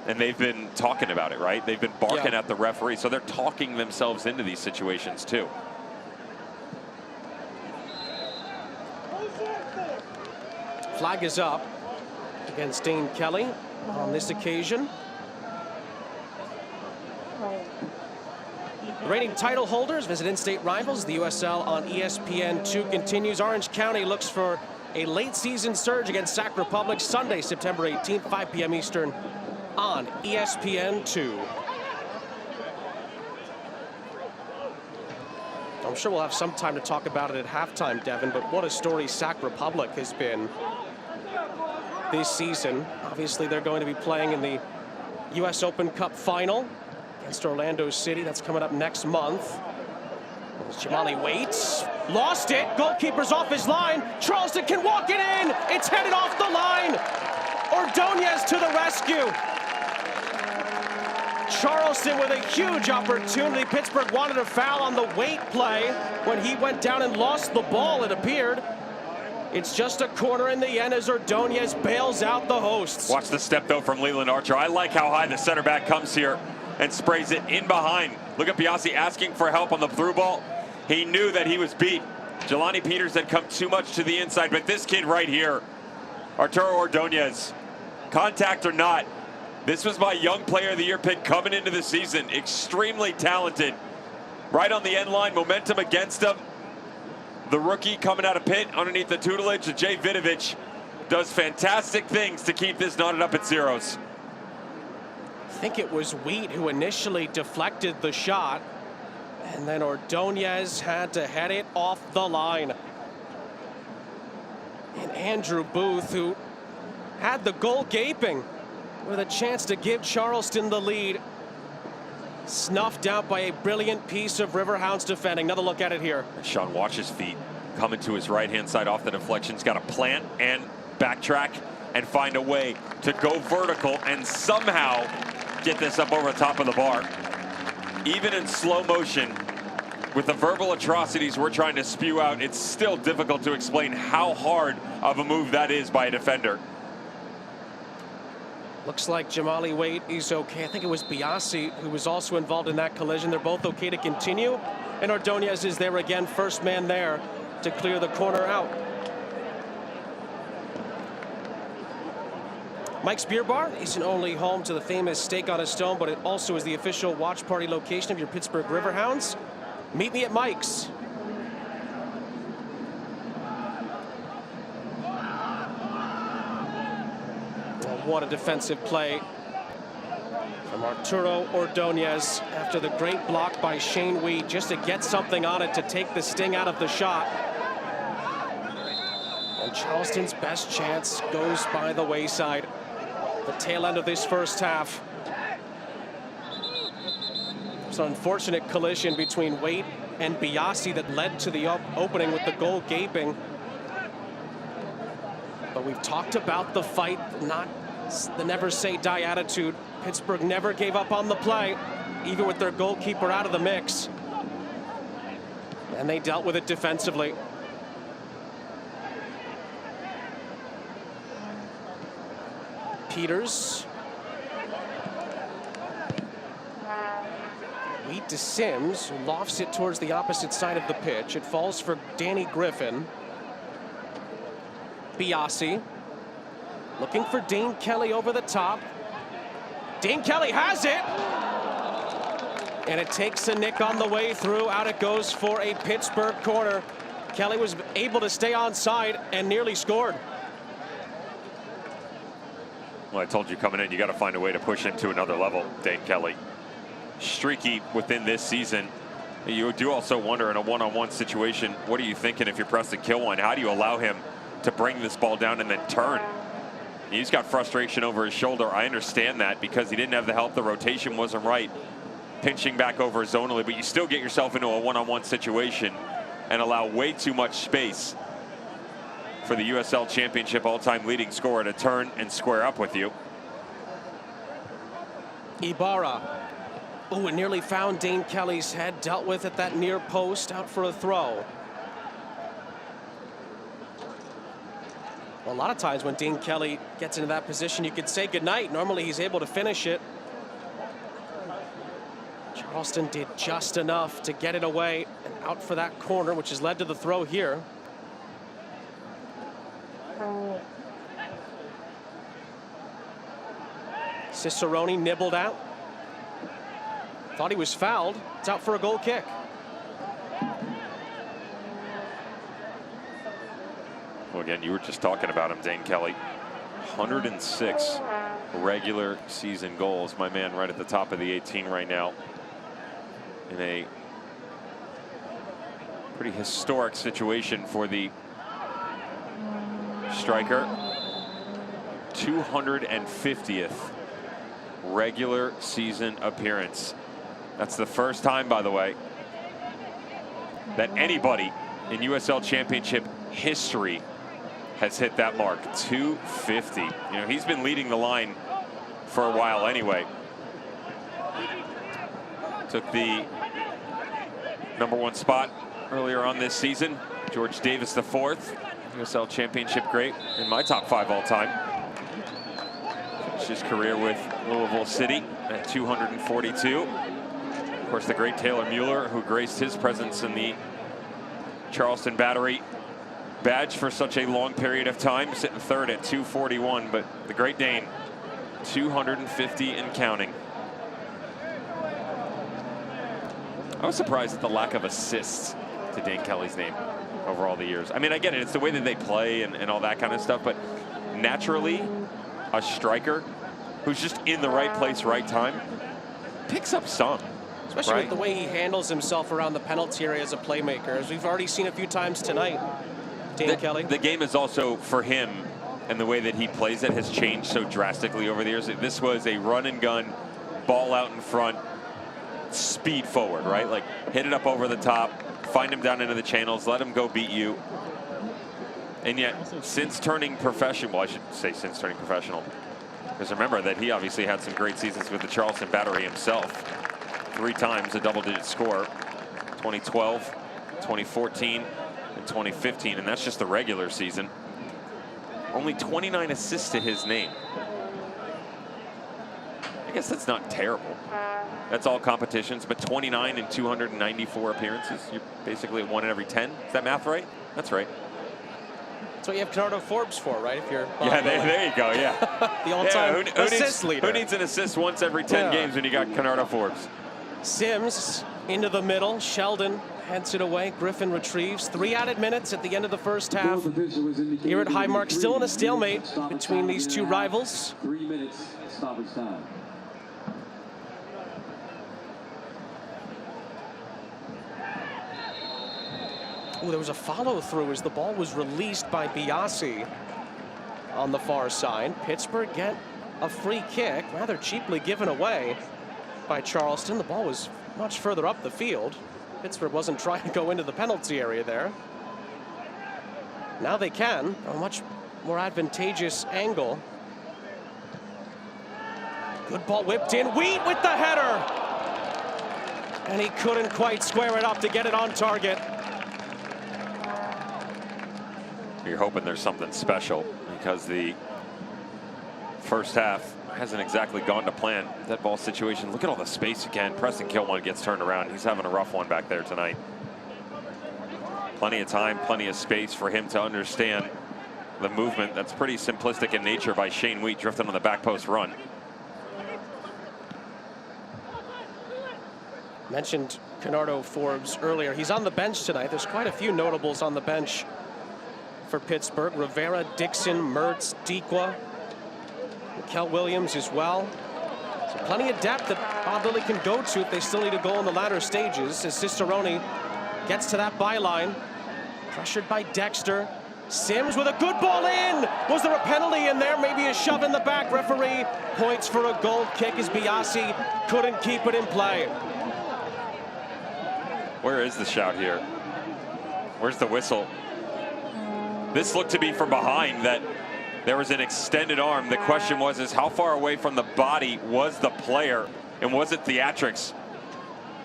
and they've been talking about it, right? They've been barking at the referee, so they're talking themselves into these situations too. Flag is up against Dane Kelly on this occasion. The reigning title holders visit in-state rivals. The USL on ESPN2 continues. Orange County looks for a late season surge against Sac Republic Sunday, September 18th, 5 p.m. Eastern on ESPN2. I'm sure we'll have some time to talk about it at halftime, Devin, but what a story Sac Republic has been this season. Obviously, they're going to be playing in the U.S. Open Cup final against Orlando City. That's coming up next month. Jamali waits, lost it. Goalkeeper's off his line. Charleston can walk it in. It's headed off the line. Ordonez to the rescue. Charleston with a huge opportunity. Pittsburgh wanted a foul on the Waite play when he went down and lost the ball, it appeared. It's just a corner in the end as Ordonez bails out the hosts. Watch the step, though, from Leland Archer. I like how high the center back comes here and sprays it in behind. Look at Biasi asking for help on the through ball. He knew that he was beat. Jelani Peters had come too much to the inside, but this kid right here, Arturo Ordonez, contact or not, this was my Young Player of the Year pick coming into the season. Extremely talented. Right on the end line, momentum against him. The rookie coming out of Pitt underneath the tutelage of Jay Vidovich does fantastic things to keep this knotted up at zeros. I think it was Wheat who initially deflected the shot, and then Ordonez had to head it off the line. And Andrew Booth, who had the goal gaping with a chance to give Charleston the lead, snuffed out by a brilliant piece of Riverhounds defending. Another look at it here. Sean, watch his feet coming to his right-hand side off the deflection. He's got to plant and backtrack and find a way to go vertical and somehow get this up over the top of the bar. Even in slow motion, with the verbal atrocities we're trying to spew out, it's still difficult to explain how hard of a move that is by a defender. Looks like Jamali Waite is okay. I think it was Biasi who was also involved in that collision. They're both okay to continue. And Ordonez is there again, first man there to clear the corner out. Mike's Beer Bar isn't only home to the famous Steak on a Stone, but it also is the official watch party location of your Pittsburgh Riverhounds. Meet me at Mike's. What a defensive play from Arturo Ordonez after the great block by Shane Wheat, just to get something on it to take the sting out of the shot. And Charleston's best chance goes by the wayside. The tail end of this first half. It's an unfortunate collision between Waite and Biasi that led to the opening with the goal gaping. But we've talked about the fight, not the never say die attitude. Pittsburgh never gave up on the play, even with their goalkeeper out of the mix. And they dealt with it defensively. Peters. Wheat to Sims, who lofts it towards the opposite side of the pitch. It falls for Danny Griffin. Biasi. Looking for Dane Kelly over the top. Dane Kelly has it! And it takes a nick on the way through. Out it goes for a Pittsburgh corner. Kelly was able to stay onside and nearly scored. Well, I told you coming in, you got to find a way to push him to another level, Dane Kelly. Streaky within this season. You do also wonder in a one-on-one situation, what are you thinking if you're Preston Kilwine? How do you allow him to bring this ball down and then turn? He's got frustration over his shoulder. I understand that because he didn't have the help. The rotation wasn't right. Pinching back over zonally, but you still get yourself into a one-on-one situation and allow way too much space for the USL Championship all-time leading scorer to turn and square up with you. Ibarra. Oh, it nearly found Dane Kelly's head. Dealt with at that near post. Out for a throw. Well, a lot of times when Dane Kelly gets into that position, you could say goodnight. Normally he's able to finish it. Charleston did just enough to get it away and out for that corner, which has led to the throw here. Cicerone nibbled out. Thought he was fouled. It's out for a goal kick. Well, again, you were just talking about him, Dane Kelly. 106 regular season goals. My man right at the top of the 18 right now. In a pretty historic situation for the striker. 250th regular season appearance That's the first time, by the way, that anybody in USL Championship history has hit that mark, 250. You know, he's been leading the line for a while anyway. Took the #1 spot earlier on this season. George Davis IV, USL Championship great, in my top 5 all time. Finished his career with Louisville City at 242. Of course, the great Taylor Mueller, who graced his presence in the Charleston Battery badge for such a long period of time, sitting 3rd at 241, but the Great Dane, 250 and counting. I was surprised at the lack of assists to Dane Kelly's name over all the years. I mean, I get it, it's the way that they play and all that kind of stuff, but naturally, a striker who's just in the right place, right time, picks up some. Especially right? with the way he handles himself around the penalty area as a playmaker, as we've already seen a few times tonight. Dane Kelly. The game is also, for him, and the way that he plays it has changed so drastically over the years. This was a run and gun, ball out in front, speed forward, right? Like, hit it up over the top, find him down into the channels, let him go beat you. And yet, since turning professional, well, I should say since turning professional, because remember that he obviously had some great seasons with the Charleston Battery himself. 3 times a double-digit score, 2012, 2014, and 2015, and that's just the regular season. Only 29 assists to his name. I guess that's not terrible. That's all competitions, but 29 in 294 appearances. You're basically at 1 in every 10. Is that math right? That's right. That's what you have Canardo Forbes for, right? If you're yeah, there you go. Yeah, the all-time assist leader. Who needs an assist once every 10 games when you got Canardo Forbes? Sims into the middle. Sheldon heads it away. Griffin retrieves. 3 added minutes at the end of the first half. Here at Highmark, still in a stalemate between these two rivals. 3 minutes stoppage time. Oh, there was a follow-through as the ball was released by Biasi on the far side. Pittsburgh get a free kick, rather cheaply given away by Charleston. The ball was much further up the field. Pittsburgh wasn't trying to go into the penalty area there. Now they can, a much more advantageous angle. Good ball whipped in. Wheat with the header. And he couldn't quite square it up to get it on target. You're hoping there's something special because the first half hasn't exactly gone to plan. That ball situation, look at all the space again. Preston Kilmon gets turned around. He's having a rough one back there tonight. Plenty of time, plenty of space for him to understand the movement. That's pretty simplistic in nature by Shane Wheat, drifting on the back post run. Mentioned Canardo Forbes earlier. He's on the bench tonight. There's quite a few notables on the bench for Pittsburgh. Rivera, Dixon, Mertz, Dequa, Mikel Williams as well. So plenty of depth that Bob Lilly can go to if they still need a goal in the latter stages. As Cicerone gets to that byline, pressured by Dexter. Sims with a good ball in. Was there a penalty in there? Maybe a shove in the back. Referee points for a goal kick as Biasi couldn't keep it in play. Where is the shout here? Where's the whistle? This looked to be from behind, that there was an extended arm. The question was, is how far away from the body was the player, and was it theatrics?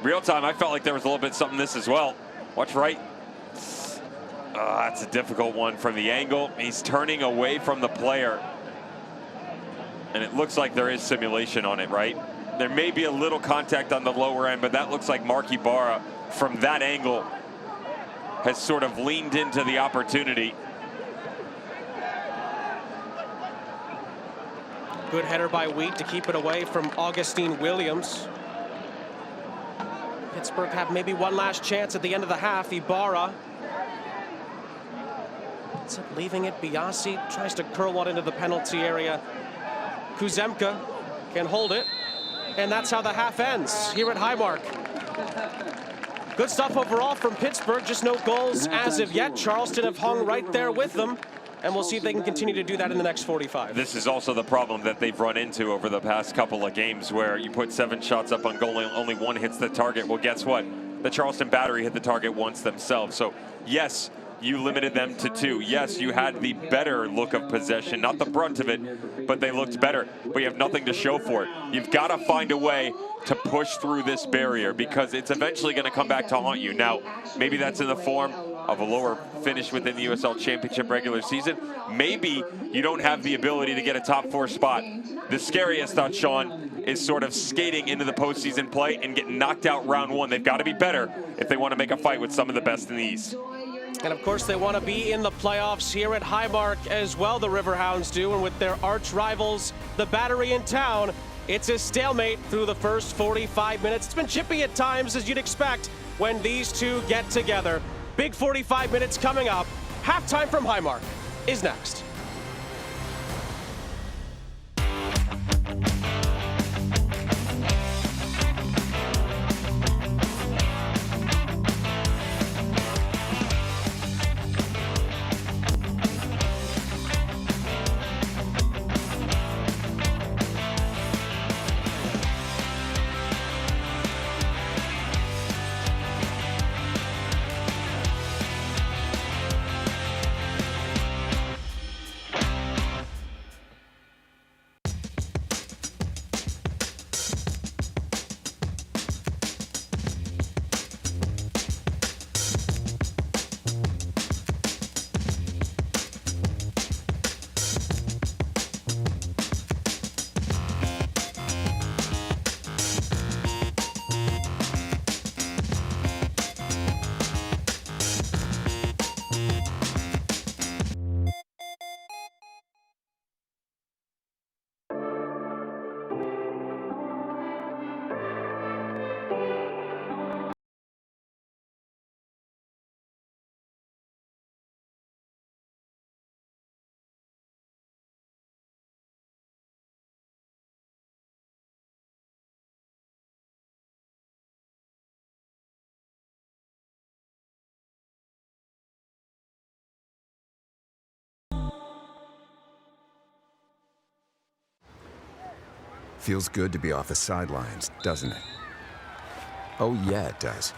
Real time, I felt like there was a little bit something this as well. Watch right. That's a difficult one from the angle. He's turning away from the player. And it looks like there is simulation on it, right? There may be a little contact on the lower end, but that looks like Mark Ibarra from that angle has sort of leaned into the opportunity. Good header by Wheat to keep it away from Augustine Williams. Pittsburgh have maybe one last chance at the end of the half. Ibarra ends up leaving it. Biasi tries to curl one into the penalty area. Kuzemka can hold it. And that's how the half ends here at Highmark. Good stuff overall from Pittsburgh, just no goals as of yet. Charleston have hung right there with them. and we'll see if they can continue to do that in the next 45. This is also the problem that they've run into over the past couple of games, where you put 7 shots up on goal and only 1 hits the target. Well, guess what? The Charleston Battery hit the target once themselves. So, yes, you limited them to 2. Yes, you had the better look of possession, not the brunt of it, but they looked better. But you have nothing to show for it. You've got to find a way to push through this barrier, because it's eventually going to come back to haunt you. Now, maybe that's in the form of a lower finish within the USL Championship regular season. Maybe you don't have the ability to get a top 4 spot. The scariest thought, Sean, is sort of skating into the postseason play and getting knocked out round 1. They've got to be better if they want to make a fight with some of the best in the East. And of course, they want to be in the playoffs here at Highmark as well, the Riverhounds do. And with their arch rivals, the Battery in town, it's a stalemate through the first 45 minutes. It's been chippy at times, as you'd expect, when these two get together. Big 45 minutes coming up. Halftime from Highmark is next. Feels good to be off the sidelines, doesn't it? Oh yeah, it does.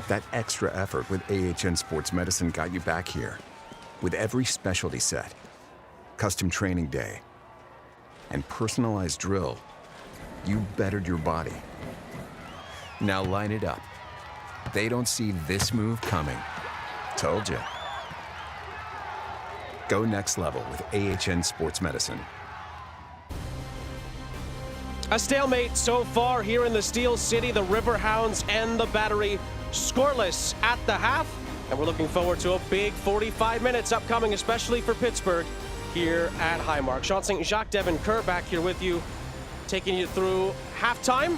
That extra effort with AHN Sports Medicine got you back here. With every specialty set, custom training day, and personalized drill, you bettered your body. Now line it up. They don't see this move coming. Told you. Go next level with AHN Sports Medicine. A stalemate so far here in the Steel City. The Riverhounds and the Battery scoreless at the half. And we're looking forward to a big 45 minutes upcoming, especially for Pittsburgh here at Highmark. Sean St. Jacques, Devin Kerr back here with you, taking you through halftime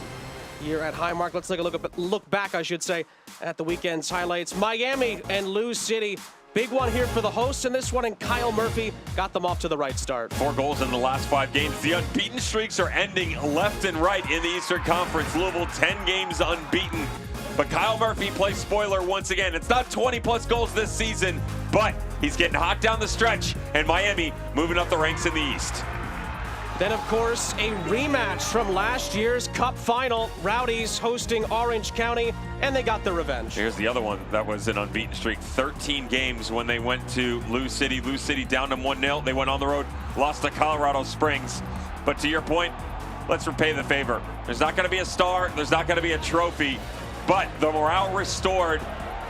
here at Highmark. Let's take a look back, I should say, at the weekend's highlights. Miami and Lou City. Big one here for the hosts in this one, and Kyle Murphy got them off to the right start. 4 goals in the last 5 games. The unbeaten streaks are ending left and right in the Eastern Conference. Louisville 10 games unbeaten. But Kyle Murphy plays spoiler once again. It's not 20-plus goals this season, but he's getting hot down the stretch, and Miami moving up the ranks in the East. Then, of course, a rematch from last year's Cup final. Rowdies hosting Orange County, and they got the revenge. Here's the other one that was an unbeaten streak. 13 games when they went to Lou City. Lou City down them 1-0. They went on the road, lost to Colorado Springs. But to your point, let's repay the favor. There's not going to be a star. There's not going to be a trophy. But the morale restored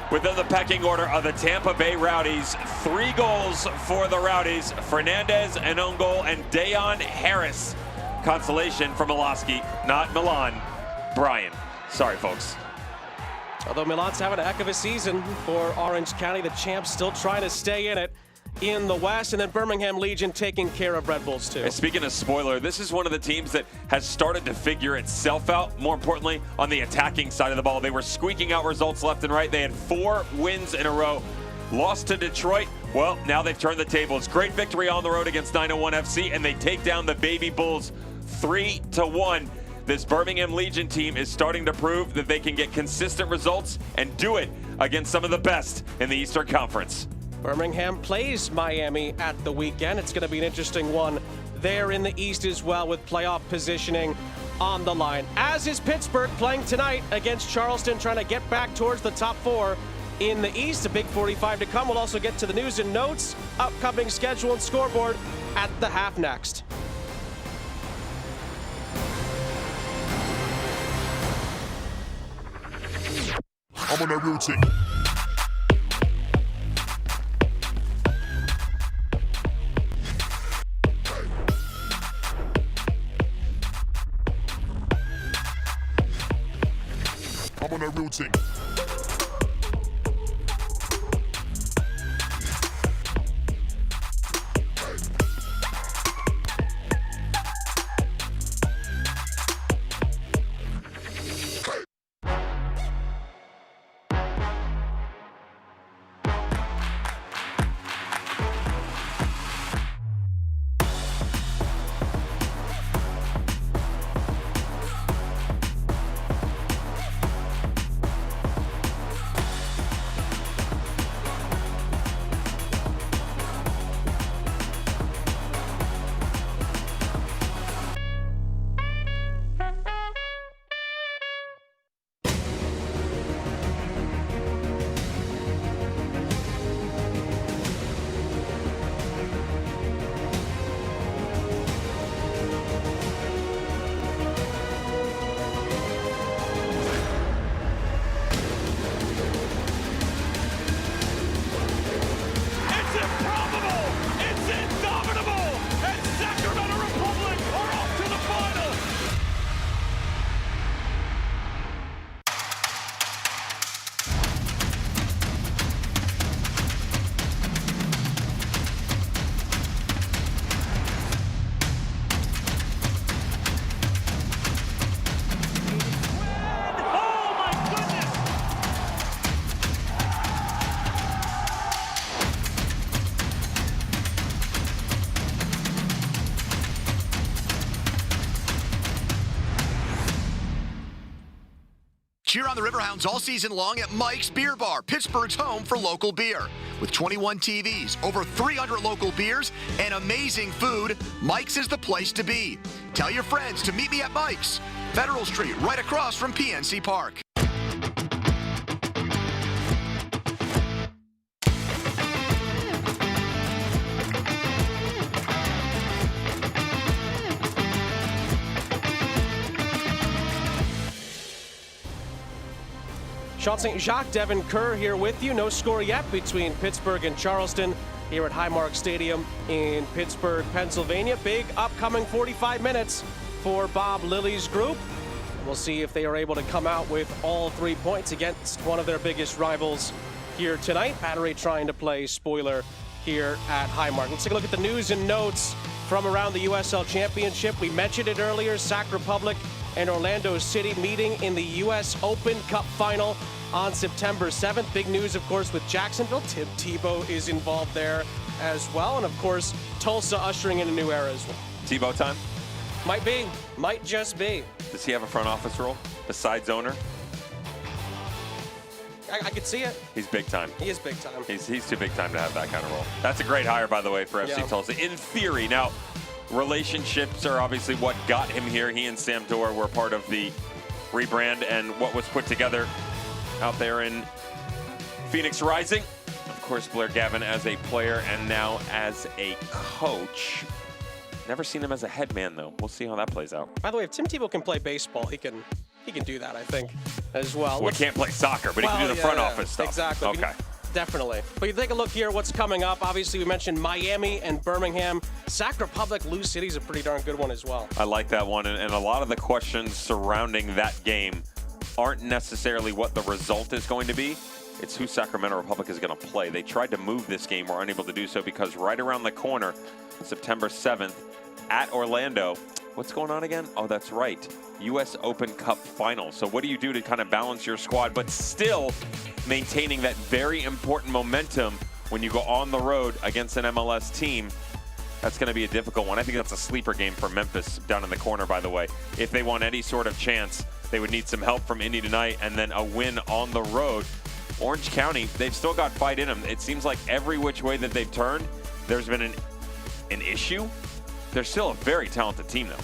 within the pecking order of the Tampa Bay Rowdies. 3 goals for the Rowdies. Fernandez, an own goal, and Dayon Harris. Consolation for Miloski, not Milan. Brian. Sorry, folks. Although Milan's having a heck of a season for Orange County, the champs still trying to stay in it in the West, and then Birmingham Legion taking care of Red Bulls too. And speaking of spoiler, this is one of the teams that has started to figure itself out, more importantly, on the attacking side of the ball. They were squeaking out results left and right. They had 4 wins in a row. Lost to Detroit. Well, now they've turned the tables. Great victory on the road against 901 FC, and they take down the Baby Bulls 3-1. This Birmingham Legion team is starting to prove that they can get consistent results and do it against some of the best in the Eastern Conference. Birmingham plays Miami at the weekend. It's going to be an interesting one there in the East as well, with playoff positioning on the line. As is Pittsburgh, playing tonight against Charleston, trying to get back towards the top 4 in the East. A big 45 to come. We'll also get to the news and notes, upcoming schedule and scoreboard at the half next. I'm on that routine. I'm on that routine. Cheer on the Riverhounds all season long at Mike's Beer Bar, Pittsburgh's home for local beer. With 21 TVs, over 300 local beers, and amazing food, Mike's is the place to be. Tell your friends to meet me at Mike's, Federal Street, right across from PNC Park. Sean St. Jacques, Devin Kerr here with you. No score yet between Pittsburgh and Charleston here at Highmark Stadium in Pittsburgh, Pennsylvania. Big upcoming 45 minutes for Bob Lilly's group. We'll see if they are able to come out with all 3 points against one of their biggest rivals here tonight. Battery trying to play spoiler here at Highmark. Let's take a look at the news and notes from around the USL Championship. We mentioned it earlier, Sac Republic and Orlando City meeting in the US Open Cup final on September 7th. Big news, of course, with Jacksonville. Tim Tebow is involved there as well. And, of course, Tulsa ushering in a new era as well. Tebow time? Might be. Might just be. Does he have a front office role besides owner? I could see it. He's big time. He is big time. He's too big time to have that kind of role. That's a great hire, by the way, for FC Tulsa. In theory. Now, relationships are obviously what got him here. He and Sam Dorr were part of the rebrand and what was put together out there in Phoenix Rising. Of course, Blair Gavin as a player and now as a coach. Never seen him as a head man, though. We'll see how that plays out. By the way, if Tim Tebow can play baseball, he can do that, I think, as well. Well, he can't play soccer, but he can do the front office stuff. Exactly. Okay. Definitely. But you take a look here, what's coming up. Obviously, we mentioned Miami and Birmingham. Sac Republic, Lou City's a pretty darn good one as well. I like that one, and a lot of the questions surrounding that game aren't necessarily what the result is going to be. It's who Sacramento Republic is going to play. They tried to move this game, were unable to do so because right around the corner, September 7th, at Orlando, what's going on again? Oh, that's right. US Open Cup final. So what do you do to kind of balance your squad, but still maintaining that very important momentum when you go on the road against an MLS team? That's going to be a difficult one. I think that's a sleeper game for Memphis down in the corner, by the way. If they want any sort of chance, they would need some help from Indy tonight and then a win on the road Orange County, they've still got fight in them. It seems like every which way that they've turned, there's been an issue. They're still a very talented team, though.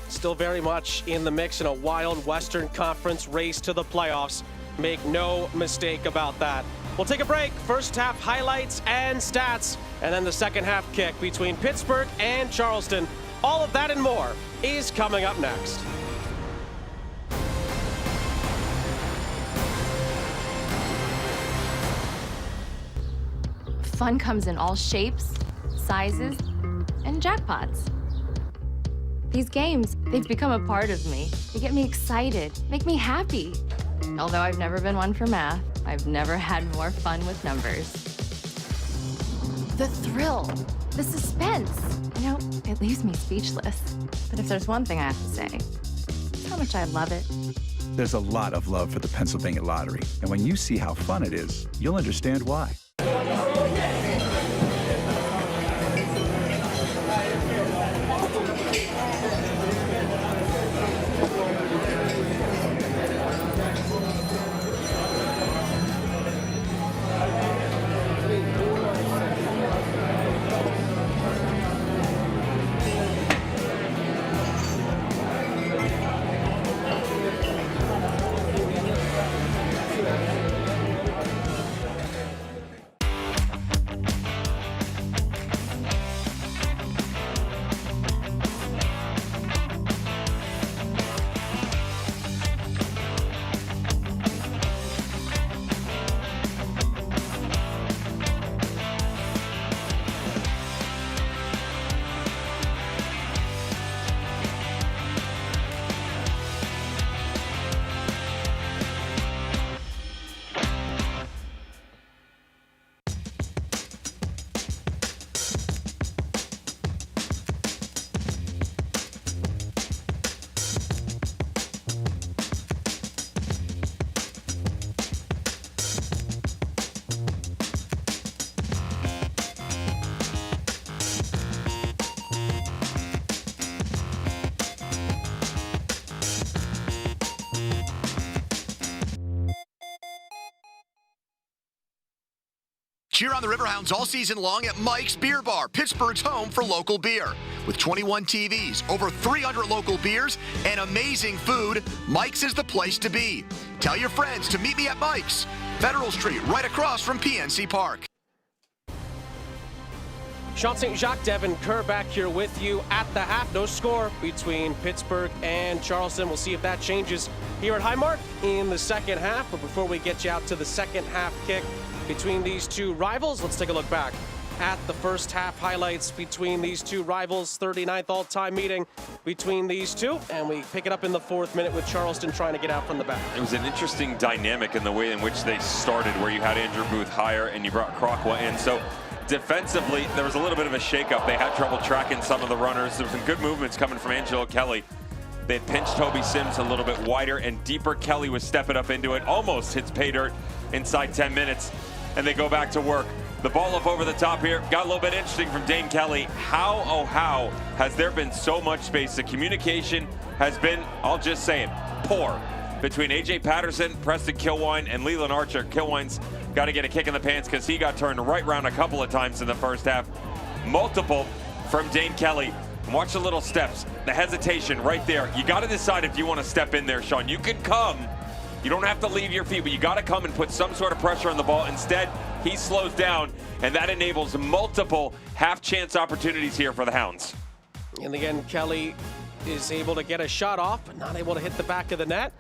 Still very much in the mix in a wild Western Conference race to the playoffs. Make no mistake about that. We'll take a break. First half highlights and stats, and then the second half kick between Pittsburgh and Charleston. All of that and more is coming up next. Fun comes in all shapes, sizes, and jackpots. These games, they've become a part of me. They get me excited, make me happy. Although I've never been one for math, I've never had more fun with numbers. The thrill, the suspense, you know, it leaves me speechless. But if there's one thing I have to say, it's how much I love it. There's a lot of love for the Pennsylvania Lottery, and when you see how fun it is, you'll understand why. Cheer on the Riverhounds all season long at Mike's Beer Bar, Pittsburgh's home for local beer. With 21 TVs, over 300 local beers, and amazing food, Mike's is the place to be. Tell your friends to meet me at Mike's, Federal Street, right across from PNC Park. Sean St. Jacques, Devin Kerr back here with you at the half. No score between Pittsburgh and Charleston. We'll see if that changes here at Highmark in the second half. But before we get you out to the second half kick between these two rivals, let's take a look back at the first half highlights between these two rivals. 39th all-time meeting between these two, and we pick it up in the 4th minute with Charleston trying to get out from the back. It was an interesting dynamic in the way in which they started, where you had Andrew Booth higher and you brought Crockwell in. So defensively, there was a little bit of a shakeup. They had trouble tracking some of the runners. There was some good movements coming from Angelo Kelly. They had pinched Toby Sims a little bit wider and deeper. Kelly was stepping up into it, almost hits pay dirt inside 10 minutes, and they go back to work. The ball up over the top here, got a little bit interesting from Dane Kelly. How, oh how, has there been so much space? The communication has been, I'll just say it, poor between A.J. Patterson, Preston Kilwine, and Leland Archer. Kilwine's got to get a kick in the pants because he got turned right round a couple of times in the first half. Multiple from Dane Kelly. Watch the little steps, the hesitation right there. You got to decide if you want to step in there, Sean. You can come. You don't have to leave your feet, but you got to come and put some sort of pressure on the ball. Instead, he slows down, and that enables multiple half-chance opportunities here for the Hounds. And again, Kelly is able to get a shot off, but not able to hit the back of the net.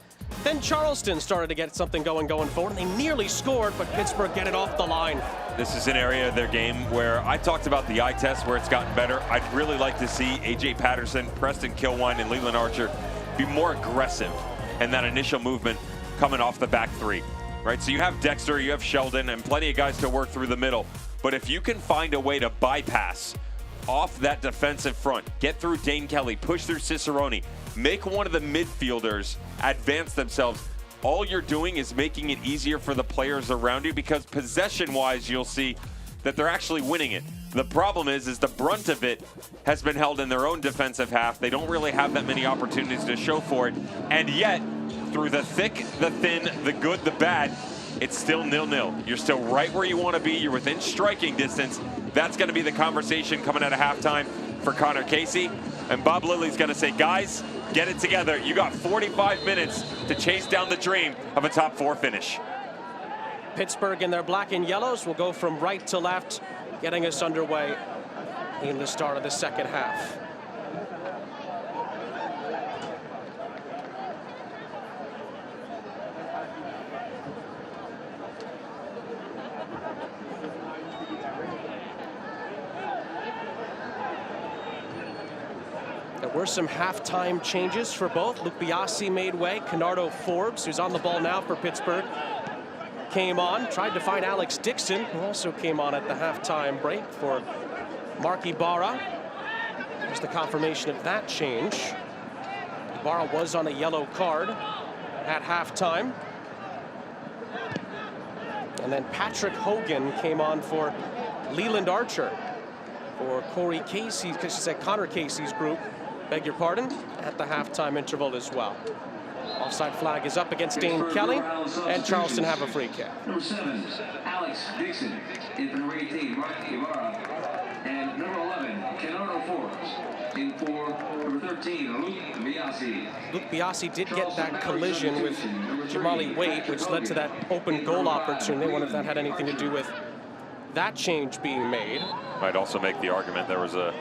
Then Charleston started to get something going forward, and they nearly scored, but Pittsburgh get it off the line. This is an area of their game where I talked about the eye test where it's gotten better. I'd really like to see A.J. Patterson, Preston Kilwine, and Leland Archer be more aggressive in that initial movement coming off the back three, right? So you have Dexter, you have Sheldon, and plenty of guys to work through the middle. But if you can find a way to bypass off that defensive front, get through Dane Kelly, push through Cicerone, make one of the midfielders advance themselves, all you're doing is making it easier for the players around you, because possession-wise, you'll see that they're actually winning it. The problem is the brunt of it has been held in their own defensive half. They don't really have that many opportunities to show for it. And yet, through the thick, the thin, the good, the bad, it's still 0-0. You're still right where you want to be. You're within striking distance. That's going to be the conversation coming out of halftime for Connor Casey. And Bob Lilly's going to say, guys, get it together. You got 45 minutes to chase down the dream of a top 4 finish. Pittsburgh in their black and yellows will go from right to left, getting us underway in the start of the second half. There were some halftime changes for both. Luke Biasi made way. Canardo Forbes, who's on the ball now for Pittsburgh, came on. Tried to find Alex Dixon, who also came on at the halftime break for Mark Ibarra. There's the confirmation of that change. Ibarra was on a yellow card at halftime. And then Patrick Hogan came on for Leland Archer for Corey Casey, because she said Connor Casey's group, beg your pardon, at the halftime interval as well. Offside flag is up against Dane Kelly, and Charleston have a free kick. Number 7, Alex Dixon. In for number 18, Mark Ibarra. And number 11, Canardo Forbes. In for number 13, Luke Biasi. Luke Biasi did get that collision with Jamali Waite, which led to that open goal opportunity. I wonder if that had anything to do with that change being made. Might also make the argument there was a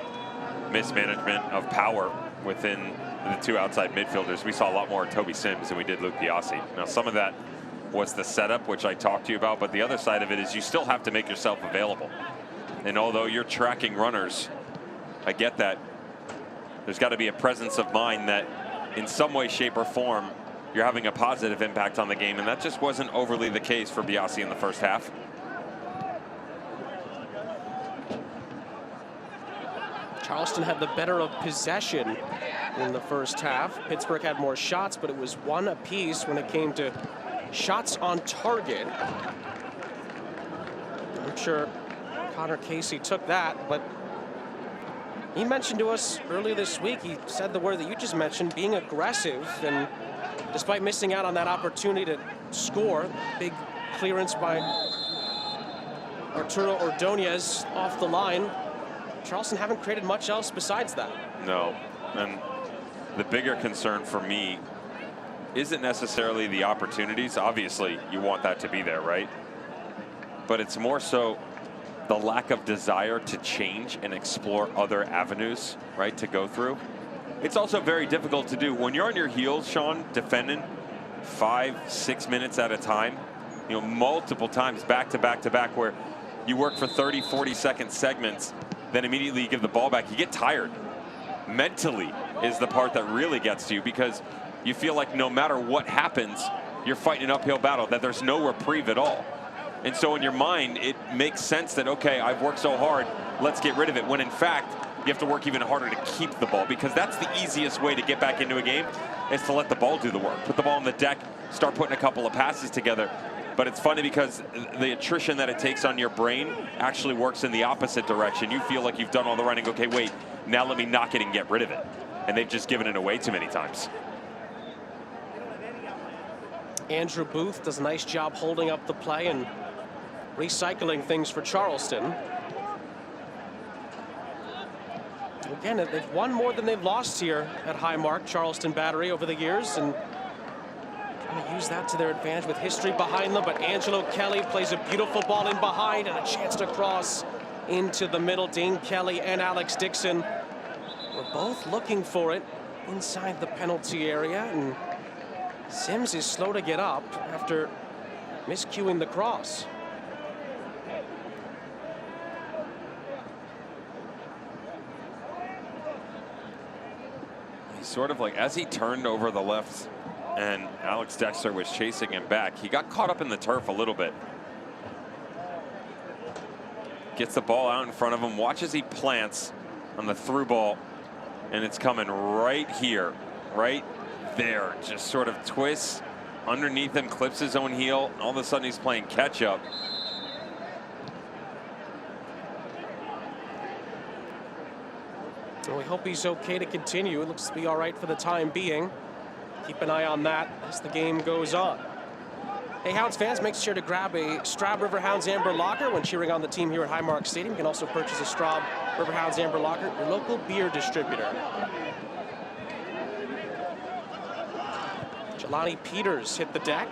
mismanagement of power within the 2 outside midfielders. We saw a lot more Toby Sims than we did Luke Biasi. Now, some of that was the setup, which I talked to you about, but the other side of it is you still have to make yourself available. And although you're tracking runners, I get that. There's got to be a presence of mind that in some way, shape, or form, you're having a positive impact on the game, and that just wasn't overly the case for Biasi in the first half. Charleston had the better of possession in the first half. Pittsburgh had more shots, but it was 1 apiece when it came to shots on target. I'm sure Connor Casey took that, but he mentioned to us earlier this week, he said the word that you just mentioned, being aggressive, and despite missing out on that opportunity to score, big clearance by Arturo Ordonez off the line, Charleston haven't created much else besides that. No, and the bigger concern for me isn't necessarily the opportunities. Obviously, you want that to be there, right? But it's more so the lack of desire to change and explore other avenues, right, to go through. It's also very difficult to do when you're on your heels, Sean, defending 5-6 minutes at a time, you know, multiple times back to back to back, where you work for 30-40 second segments, then immediately you give the ball back. You get tired. Mentally is the part that really gets to you, because you feel like no matter what happens, you're fighting an uphill battle, that there's no reprieve at all. And so in your mind, it makes sense that, okay, I've worked so hard, let's get rid of it. When in fact, you have to work even harder to keep the ball, because that's the easiest way to get back into a game, is to let the ball do the work. Put the ball on the deck, start putting a couple of passes together. But it's funny because the attrition that it takes on your brain actually works in the opposite direction. You feel like you've done all the running. Okay, wait, now let me knock it and get rid of it. And they've just given it away too many times. Andrew Booth does a nice job holding up the play and recycling things for Charleston. Again, they've won more than they've lost here at Highmark Charleston Battery over the years, and trying to use that to their advantage with history behind them. But Angelo Kelly plays a beautiful ball in behind and a chance to cross into the middle. Dane Kelly and Alex Dixon were both looking for it inside the penalty area, and Sims is slow to get up after miscuing the cross. He's sort of like, as he turned over the left and Alex Dexter was chasing him back, he got caught up in the turf a little bit. Gets the ball out in front of him, watches he plants on the through ball, and it's coming right here, right there. Just sort of twists underneath him, clips his own heel. All of a sudden he's playing catch up. Well, we hope he's okay to continue. It looks to be all right for the time being. Keep an eye on that as the game goes on. Hey, Hounds fans, make sure to grab a Straub Riverhounds Amber Lager when cheering on the team here at Highmark Stadium. You can also purchase a Straub Riverhounds Amber Lager, your local beer distributor. Jelani Peters hit the deck.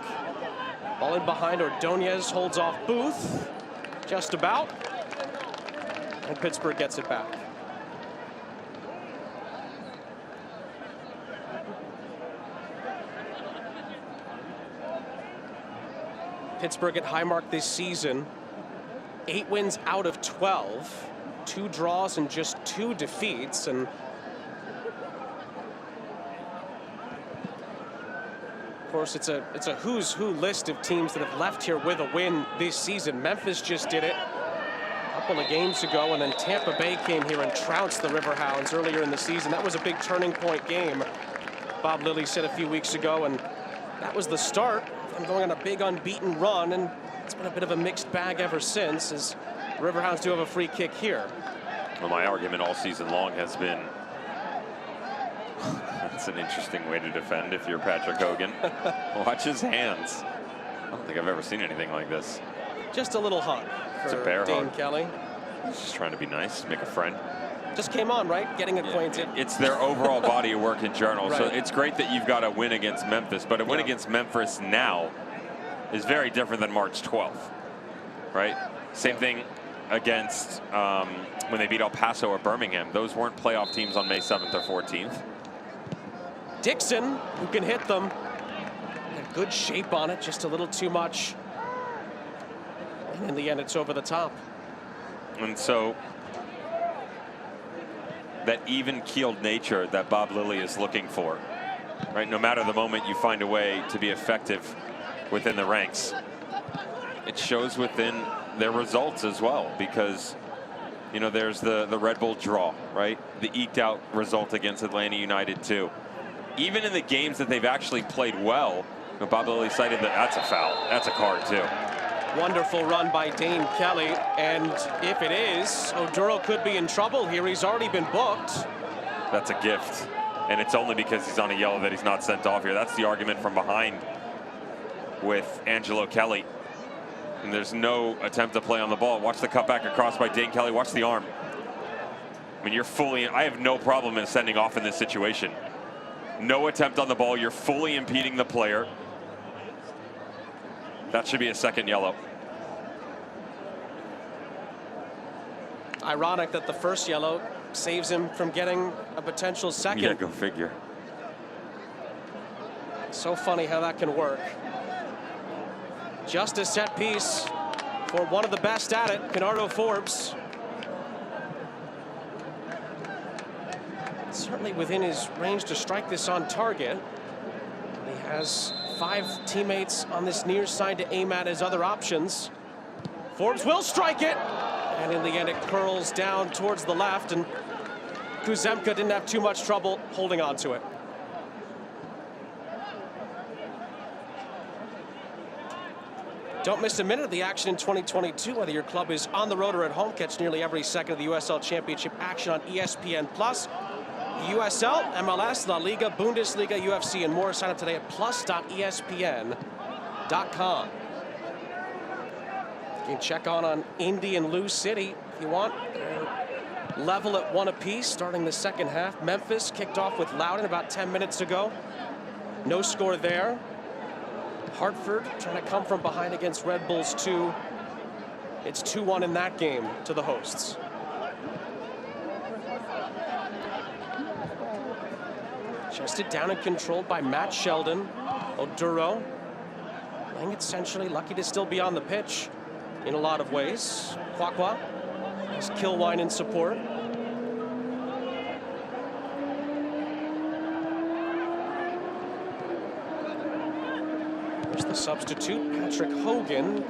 Ball in behind, Ordonez holds off Booth. Just about. And Pittsburgh gets it back. Pittsburgh at Highmark this season, 8 wins out of 12, 2 draws and just 2 defeats. And of course, it's a who's who list of teams that have left here with a win this season. Memphis just did it a couple of games ago, and then Tampa Bay came here and trounced the Riverhounds earlier in the season. That was a big turning point game, Bob Lilly said a few weeks ago, and that was the start. I'm going on a big unbeaten run, and it's been a bit of a mixed bag ever since, as the Riverhounds do have a free kick here. Well, my argument all season long has been that's an interesting way to defend if you're Patrick Hogan. Watch his hands. I don't think I've ever seen anything like this. Just a little hug for It's a bear Dane hug. Kelly. He's just trying to be nice, make a friend. Just came on, right? Getting acquainted. It's their overall body of work in general. Right. So it's great that you've got a win against Memphis, but a win against Memphis now is very different than March 12th, right? Same thing against when they beat El Paso or Birmingham. Those weren't playoff teams on May 7th or 14th. Dixon, who can hit them. A good shape on it, just a little too much. And in the end, it's over the top. And so that even-keeled nature that Bob Lilly is looking for, right? No matter the moment, you find a way to be effective within the ranks. It shows within their results as well, because, you know, there's the Red Bull draw, right? The eked out result against Atlanta United too. Even in the games that they've actually played well, Bob Lilly cited that that's a foul. That's a card too. Wonderful run by Dane Kelly, and if it is, Oduro could be in trouble here. He's already been booked. That's a gift, and it's only because he's on a yellow that he's not sent off here. That's the argument from behind with Angelo Kelly. And there's no attempt to play on the ball. Watch the cutback across by Dane Kelly. Watch the arm. I mean, you're fully, I have no problem in sending off in this situation. No attempt on the ball. You're fully impeding the player. That should be a second yellow. Ironic that the first yellow saves him from getting a potential second. Yeah, go figure. So funny how that can work. Just a set piece for one of the best at it, Kennardo Forbes. Certainly within his range to strike this on target. He has 5 teammates on this near side to aim at his other options. Forbes will strike it, and in the end it curls down towards the left, and Kuzemka didn't have too much trouble holding on to it. Don't miss a minute of the action in 2022, whether your club is on the road or at home. Catch nearly every second of the USL Championship action on ESPN+. USL, MLS, La Liga, Bundesliga, UFC, and more. Sign up today at plus.espn.com. You can check on Indy and Lou City if you want. They're level at 1 apiece starting the second half. Memphis kicked off with Loudoun about 10 minutes ago. No score there. Hartford trying to come from behind against Red Bulls 2. It's 2-1 in that game to the hosts. Chested down and controlled by Matt Sheldon. Oduro playing it centrally, lucky to still be on the pitch in a lot of ways. Kwakwa has Kilwine in support. There's the substitute, Patrick Hogan.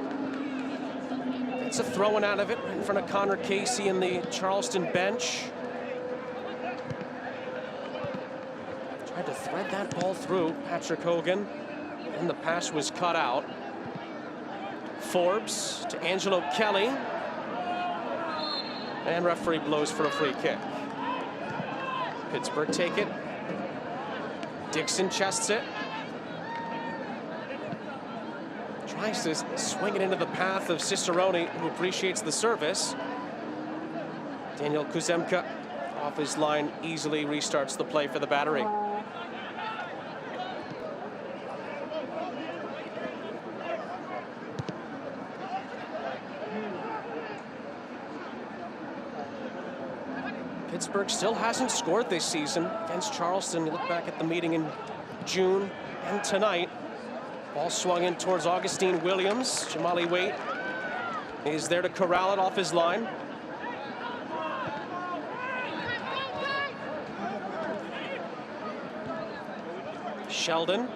Gets a throw-in out of it in front of Connor Casey in the Charleston bench. Tried to thread that ball through Patrick Hogan, and the pass was cut out. Forbes to Angelo Kelly, and referee blows for a free kick. Pittsburgh take it. Dixon chests it. Tries to swing it into the path of Cicerone, who appreciates the service. Daniel Kuzemka off his line easily restarts the play for the Battery. Pittsburgh still hasn't scored this season against Charleston. You look back at the meeting in June and tonight. Ball swung in towards Augustine Williams. Jamali Waite is there to corral it off his line. Sheldon.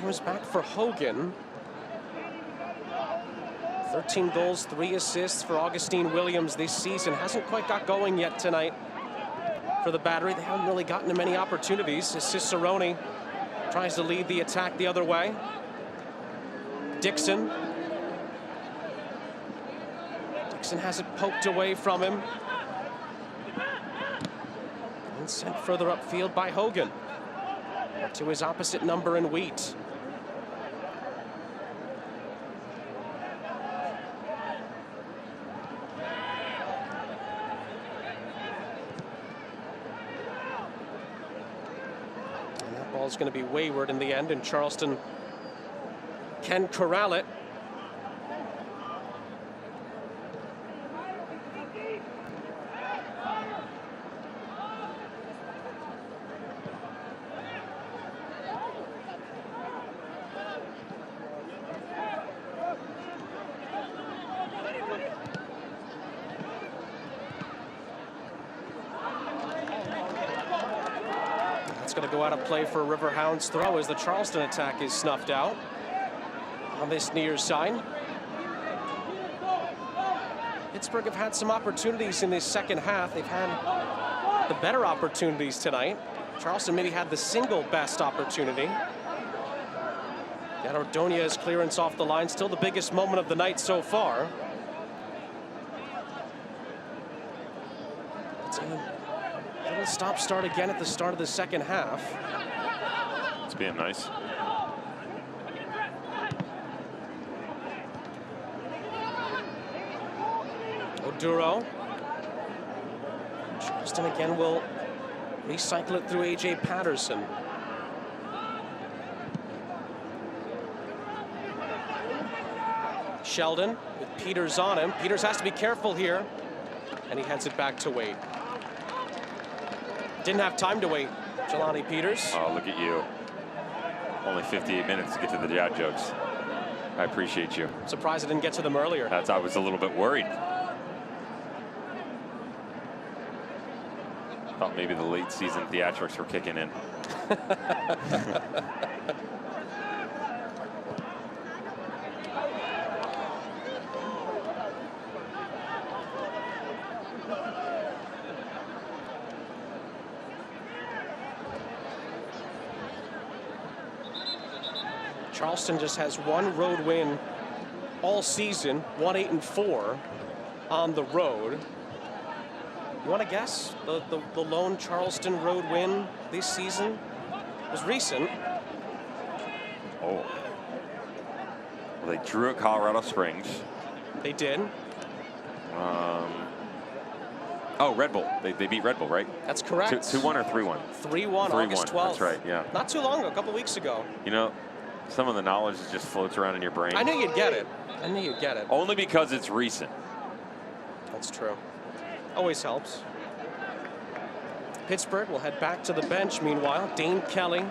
He was back for Hogan. 13 goals, 3 assists for Augustine Williams this season. Hasn't quite got going yet tonight for the Battery. They haven't really gotten many opportunities as Cicerone tries to lead the attack the other way. Dixon. Dixon has it poked away from him. And sent further upfield by Hogan. To his opposite number in Wheat. Ball's going to be wayward in the end, and Charleston can corral it. It's going to go out of play for a Riverhounds throw as the Charleston attack is snuffed out on this near side. Pittsburgh have had some opportunities in this second half. They've had the better opportunities tonight. Charleston maybe had the single best opportunity. Got Ordonez's clearance off the line, still the biggest moment of the night so far. Little stop-start again at the start of the second half. It's being nice. Oduro. Charleston again will recycle it through A.J. Patterson. Sheldon with Peters on him. Peters has to be careful here, and he heads it back to Wade. Didn't have time to wait, Jelani Peters. Oh, look at you. Only 58 minutes to get to the dad jokes. I appreciate you. Surprised I didn't get to them earlier. I was a little bit worried. Thought maybe the late season theatrics were kicking in. Charleston just has one road win all season, 1-8-4 on the road. You want to guess the lone Charleston road win this season? It was recent. Oh. Well, they drew at Colorado Springs. They did. Oh, Red Bull. They beat Red Bull, right? That's correct. 2-1 or 3-1? 3-1, August 12th. That's right, yeah. Not too long ago, a couple weeks ago. You know, some of the knowledge just floats around in your brain. I knew you'd get it. I knew you'd get it. Only because it's recent. That's true. Always helps. Pittsburgh will head back to the bench meanwhile. Dane Kelly,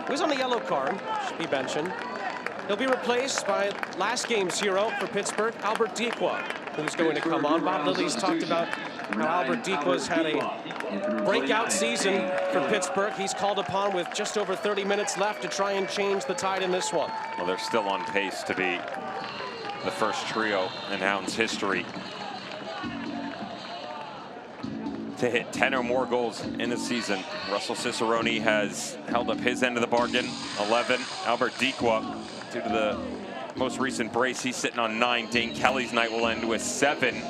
who's on the yellow card, should be benching. He'll be replaced by last game's hero for Pittsburgh, Albert Dequa, who's going to come on. Bob Lilly's talked about how Albert Dequa's had a breakout season for Pittsburgh. He's called upon with just over 30 minutes left to try and change the tide in this one. Well, they're still on pace to be the first trio in Hounds history to hit 10 or more goals in a season. Russell Cicerone has held up his end of the bargain, 11. Albert Dequa, due to the most recent brace, he's sitting on 9. Dane Kelly's night will end with 7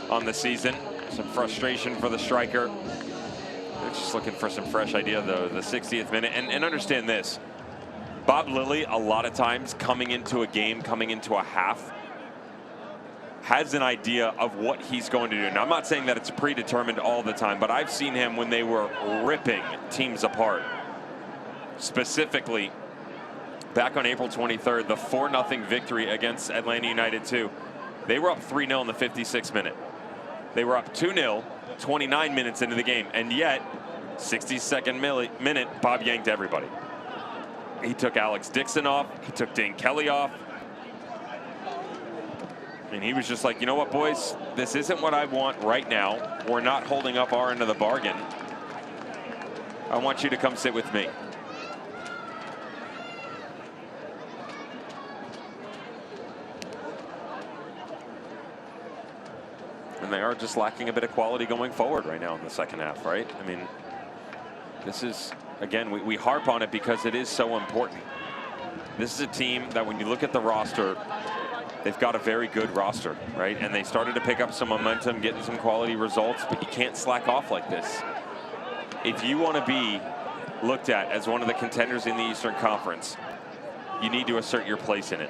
on the season. Some frustration for the striker. They're just looking for some fresh idea, though, the 60th minute. And understand this, Bob Lilly, a lot of times coming into a game, coming into a half, has an idea of what he's going to do. Now, I'm not saying that it's predetermined all the time, but I've seen him when they were ripping teams apart. Specifically, back on April 23rd, the 4-0 victory against Atlanta United 2. They were up 3-0 in the 56th minute. They were up 2-0 29 minutes into the game, and yet 62nd minute, Bob yanked everybody. He took Alex Dixon off. He took Dane Kelly off. And he was just like, you know what, boys? This isn't what I want right now. We're not holding up our end of the bargain. I want you to come sit with me. And they are just lacking a bit of quality going forward right now in the second half, right? I mean, this is, again, we harp on it because it is so important. This is a team that when you look at the roster, they've got a very good roster, right? And they started to pick up some momentum, getting some quality results, but you can't slack off like this. If you want to be looked at as one of the contenders in the Eastern Conference, you need to assert your place in it.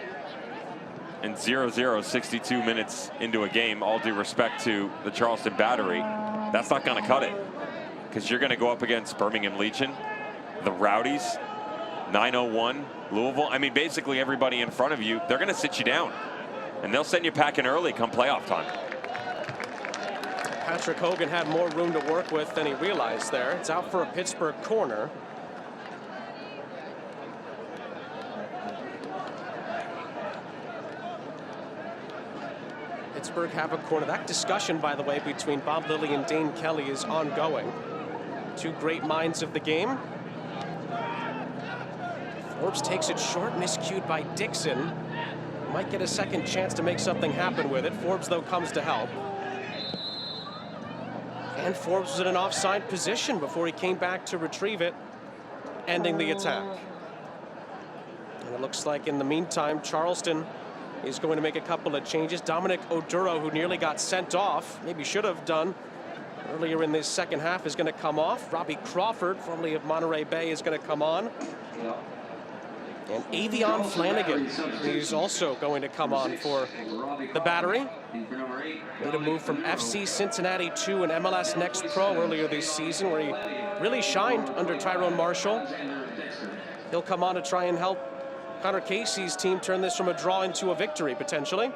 And 0-0, 62 minutes into a game, all due respect to the Charleston Battery, that's not going to cut it. Because you're going to go up against Birmingham Legion, the Rowdies, 901, Louisville. I mean, basically everybody in front of you, they're going to sit you down. And they'll send you packing early come playoff time. Patrick Hogan had more room to work with than he realized there. It's out for a Pittsburgh corner. Pittsburgh have a corner. That discussion, by the way, between Bob Lilly and Dane Kelly is ongoing. Two great minds of the game. Forbes takes it short, miscued by Dixon. Might get a second chance to make something happen with it. Forbes, though, comes to help. And Forbes was in an offside position before he came back to retrieve it, ending the attack. And it looks like in the meantime, Charleston is going to make a couple of changes. Dominic Oduro, who nearly got sent off, maybe should have done earlier in this second half, is going to come off. Robbie Crawford, formerly of Monterey Bay, is going to come on. And Avion Flanagan is also going to come on for the Battery. Made a move from FC Cincinnati to an MLS Next Pro earlier this season, where he really shined under Tyrone Marshall. He'll come on to try and help Connor Casey's team turn this from a draw into a victory, potentially.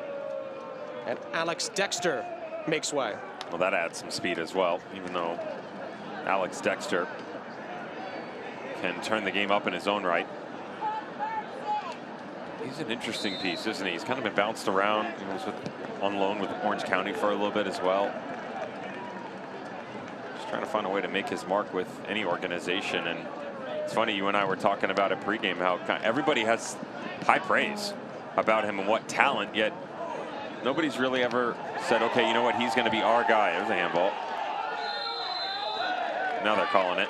And Alex Dexter makes way. Well, that adds some speed as well, even though Alex Dexter can turn the game up in his own right. He's an interesting piece, isn't he? He's kind of been bounced around. He was on loan with Orange County for a little bit as well. Just trying to find a way to make his mark with any organization. And it's funny, you and I were talking about it pregame, how everybody has high praise about him and what talent, yet nobody's really ever said, okay, you know what, he's going to be our guy. There's a handball. Now they're calling it.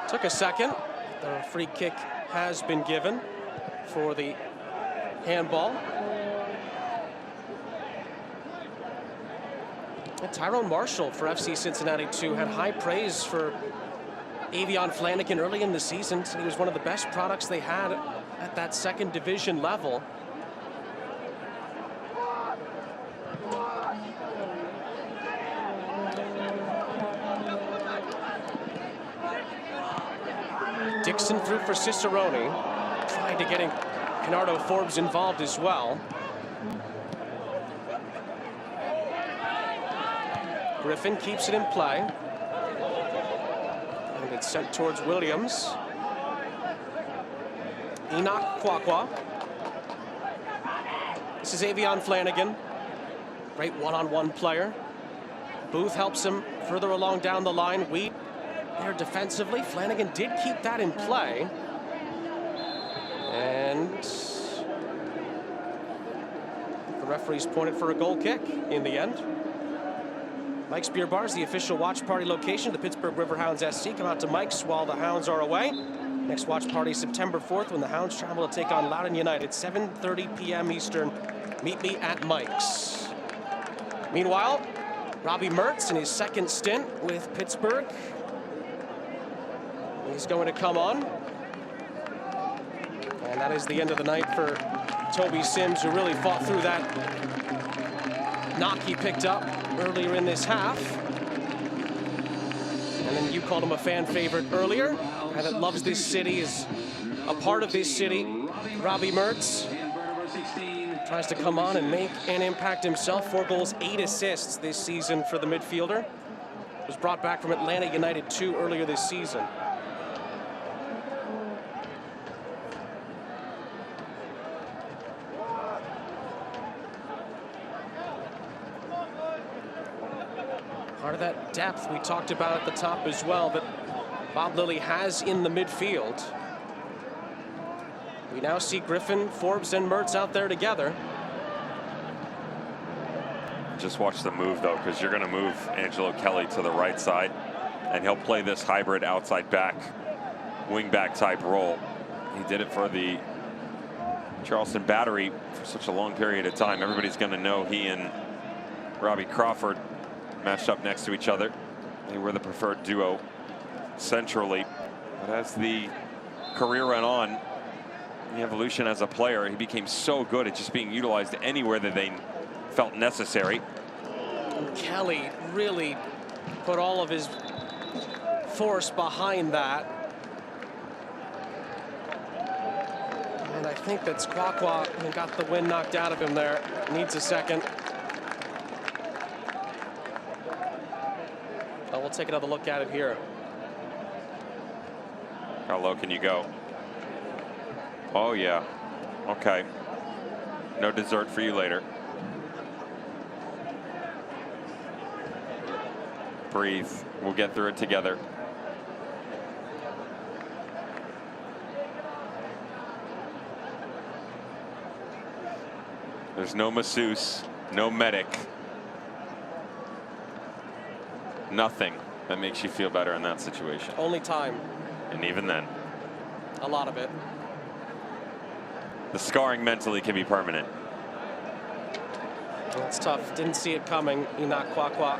Took a second. The free kick has been given for the handball. And Tyrone Marshall for FC Cincinnati 2 had high praise for Avion Flanagan early in the season. He was one of the best products they had at that second division level. Dixon through for Cicerone, trying to getting Canardo Forbes involved as well. Griffin keeps it in play. And it's sent towards Williams. Enoch Kwakwa. This is Avion Flanagan. Great one-on-one player. Booth helps him further along down the line. Wheat there defensively. Flanagan did keep that in play. And the referee's pointed for a goal kick in the end. Mike's Beer Bar is the official watch party location. The Pittsburgh Riverhounds SC. Come out to Mike's while the Hounds are away. Next watch party September 4th when the Hounds travel to take on Loudoun United, 7:30 p.m. Eastern. Meet me at Mike's. Meanwhile, Robbie Mertz in his second stint with Pittsburgh He's going to come on. And that is the end of the night for Toby Sims, who really fought through that knock he picked up earlier in this half. And then you called him a fan favorite earlier. And that loves this city, is a part of this city. Robbie Mertz tries to come on and make an impact himself. 4 goals, 8 assists this season for the midfielder. Was brought back from Atlanta United 2 earlier this season. Part of that depth we talked about at the top as well, that Bob Lilly has in the midfield. We now see Griffin, Forbes, and Mertz out there together. Just watch the move, though, because you're going to move Angelo Kelly to the right side, and he'll play this hybrid outside back, wing back type role. He did it for the Charleston Battery for such a long period of time. Everybody's going to know he and Robbie Crawford matched up next to each other. They were the preferred duo centrally. But as the career went on, the evolution as a player, he became so good at just being utilized anywhere that they felt necessary. Kelly really put all of his force behind that. And I think that's Kwakwa who got the wind knocked out of him there. Needs a second. Oh, we'll take another look at it here. How low can you go? Oh, yeah. Okay. No dessert for you later. Breathe. We'll get through it together. There's no masseuse, no medic. Nothing that makes you feel better in that situation. Only time. And even then. A lot of it. The scarring mentally can be permanent. That's tough. Didn't see it coming. Enoch Kwakwa.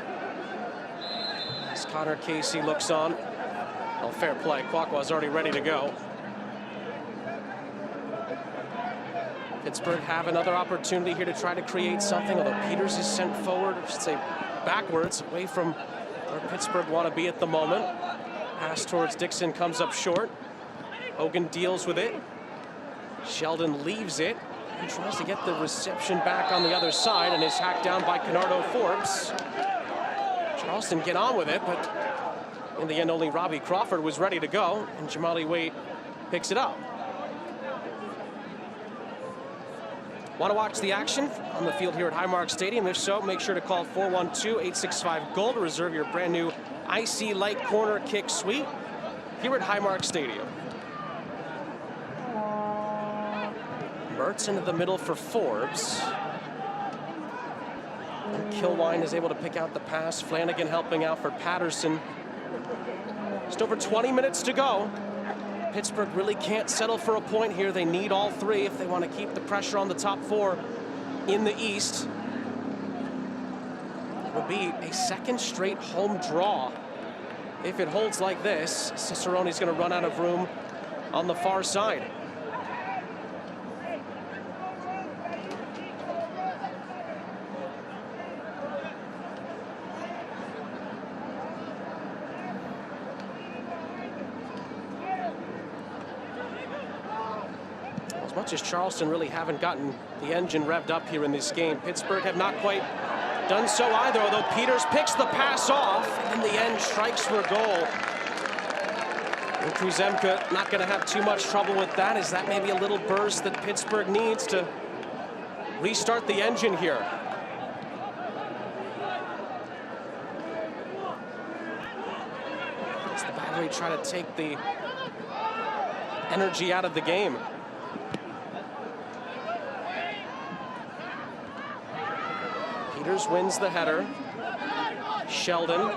As Connor Casey looks on. Well, fair play. Kwakwa's already ready to go. Pittsburgh have another opportunity here to try to create something, although Peters is sent forward, I should say backwards, away from where Pittsburgh want to be at the moment. Pass towards Dixon comes up short. Hogan deals with it. Sheldon leaves it. He tries to get the reception back on the other side and is hacked down by Canardo Forbes. Charleston get on with it, but in the end only Robbie Crawford was ready to go, and Jamali Waite picks it up. Want to watch the action on the field here at Highmark Stadium? If so, make sure to call 412-865-GOAL to reserve your brand new icy light corner kick suite here at Highmark Stadium. Mertz into the middle for Forbes. And Kilwine is able to pick out the pass. Flanagan helping out for Patterson. Just over 20 minutes to go. Pittsburgh really can't settle for a point here. They need all 3 if they want to keep the pressure on the top 4 in the East. It will be a second straight home draw. If it holds like this, Cicerone's going to run out of room on the far side. As much as Charleston really haven't gotten the engine revved up here in this game, Pittsburgh have not quite done so either, although Peters picks the pass off and in the end strikes for a goal. And Kuzemka not going to have too much trouble with that, as that may be a little burst that Pittsburgh needs to restart the engine here. As the Battery try to take the energy out of the game. Peters wins the header. Sheldon.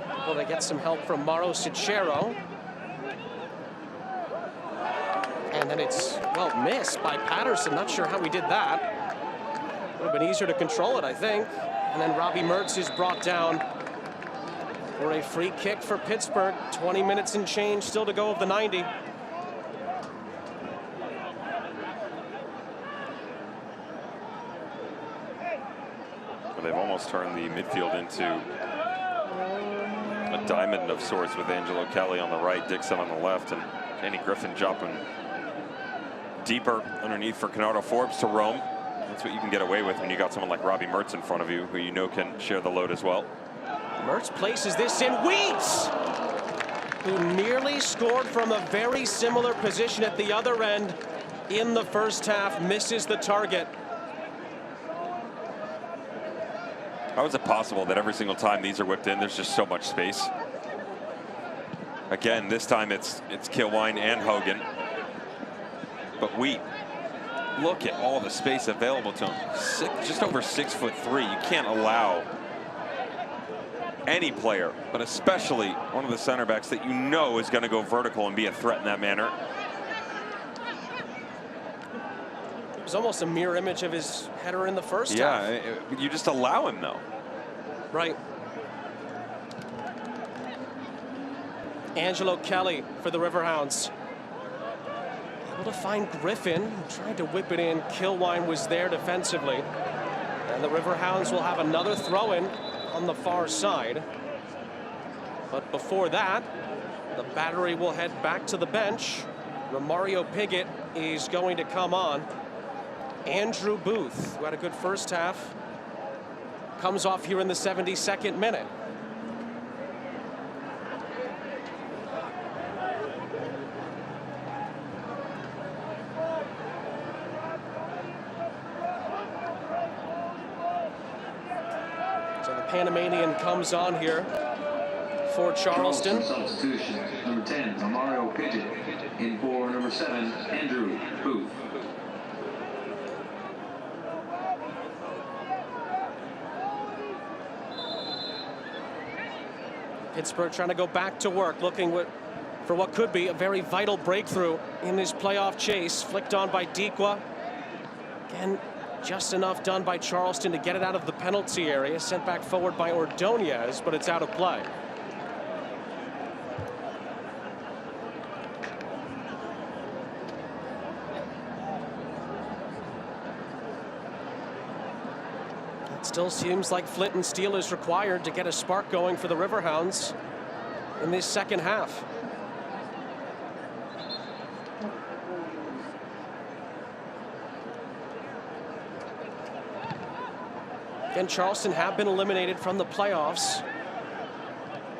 Well, they get some help from Mauro Cicero. And then it's, well, missed by Patterson. Not sure how he did that. Would have been easier to control it, I think. And then Robbie Mertz is brought down. for a free kick for Pittsburgh. 20 minutes and change still to go of the 90. They've almost turned the midfield into a diamond of sorts with Angelo Kelly on the right, Dixon on the left, and Danny Griffin jumping deeper underneath for Canardo Forbes to roam. That's what you can get away with when you got someone like Robbie Mertz in front of you, who you know can share the load as well. Mertz places this in. Wheats, who nearly scored from a very similar position at the other end in the first half, misses the target. How is it possible that every single time these are whipped in, there's just so much space? Again, this time it's Kilwine and Hogan. But Wheat, look at all the space available to him. Just over 6'3". You can't allow any player, but especially one of the center backs that you know is going to go vertical and be a threat in that manner. It was almost a mirror image of his header in the first half. Yeah, you just allow him though. Right. Angelo Kelly for the Riverhounds. Able to find Griffin, tried to whip it in. Kilwine was there defensively. And the Riverhounds will have another throw-in on the far side. But before that, the Battery will head back to the bench. Romario Piggott is going to come on. Andrew Booth, who had a good first half, comes off here in the 72nd minute. So the Panamanian comes on here for Charleston. Substitution, number 10, Romario Piggott, in for number 7, Andrew Booth. Pittsburgh trying to go back to work, looking for what could be a very vital breakthrough in this playoff chase. Flicked on by Dikwa. Again, just enough done by Charleston to get it out of the penalty area. Sent back forward by Ordonez, but it's out of play. Still seems like flint and steel is required to get a spark going for the Riverhounds in this second half. Again, Charleston have been eliminated from the playoffs,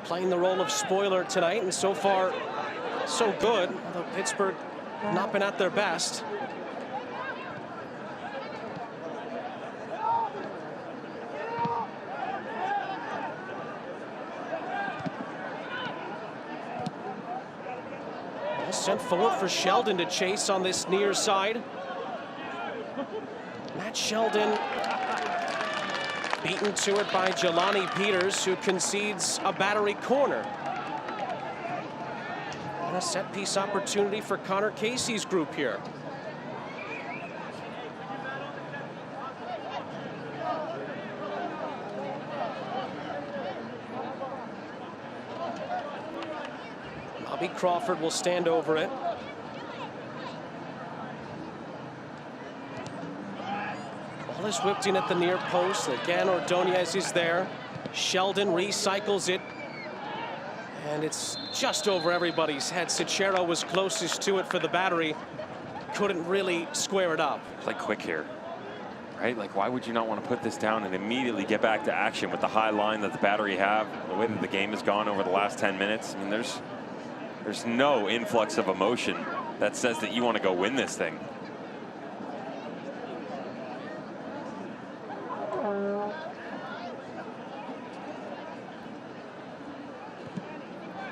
playing the role of spoiler tonight, and so far so good, although Pittsburgh not been at their best. Sent forward for Sheldon to chase on this near side. Matt Sheldon beaten to it by Jelani Peters, who concedes a Battery corner. And a set piece opportunity for Connor Casey's group here. Crawford will stand over it. Ball is whipped in at the near post. Again, Ordonez is there. Sheldon recycles it. And it's just over everybody's head. Cicero was closest to it for the Battery. Couldn't really square it up. Play quick here, right? Like, why would you not want to put this down and immediately get back to action with the high line that the Battery have, the way that the game has gone over the last 10 minutes? I mean, there's no influx of emotion that says that you want to go win this thing.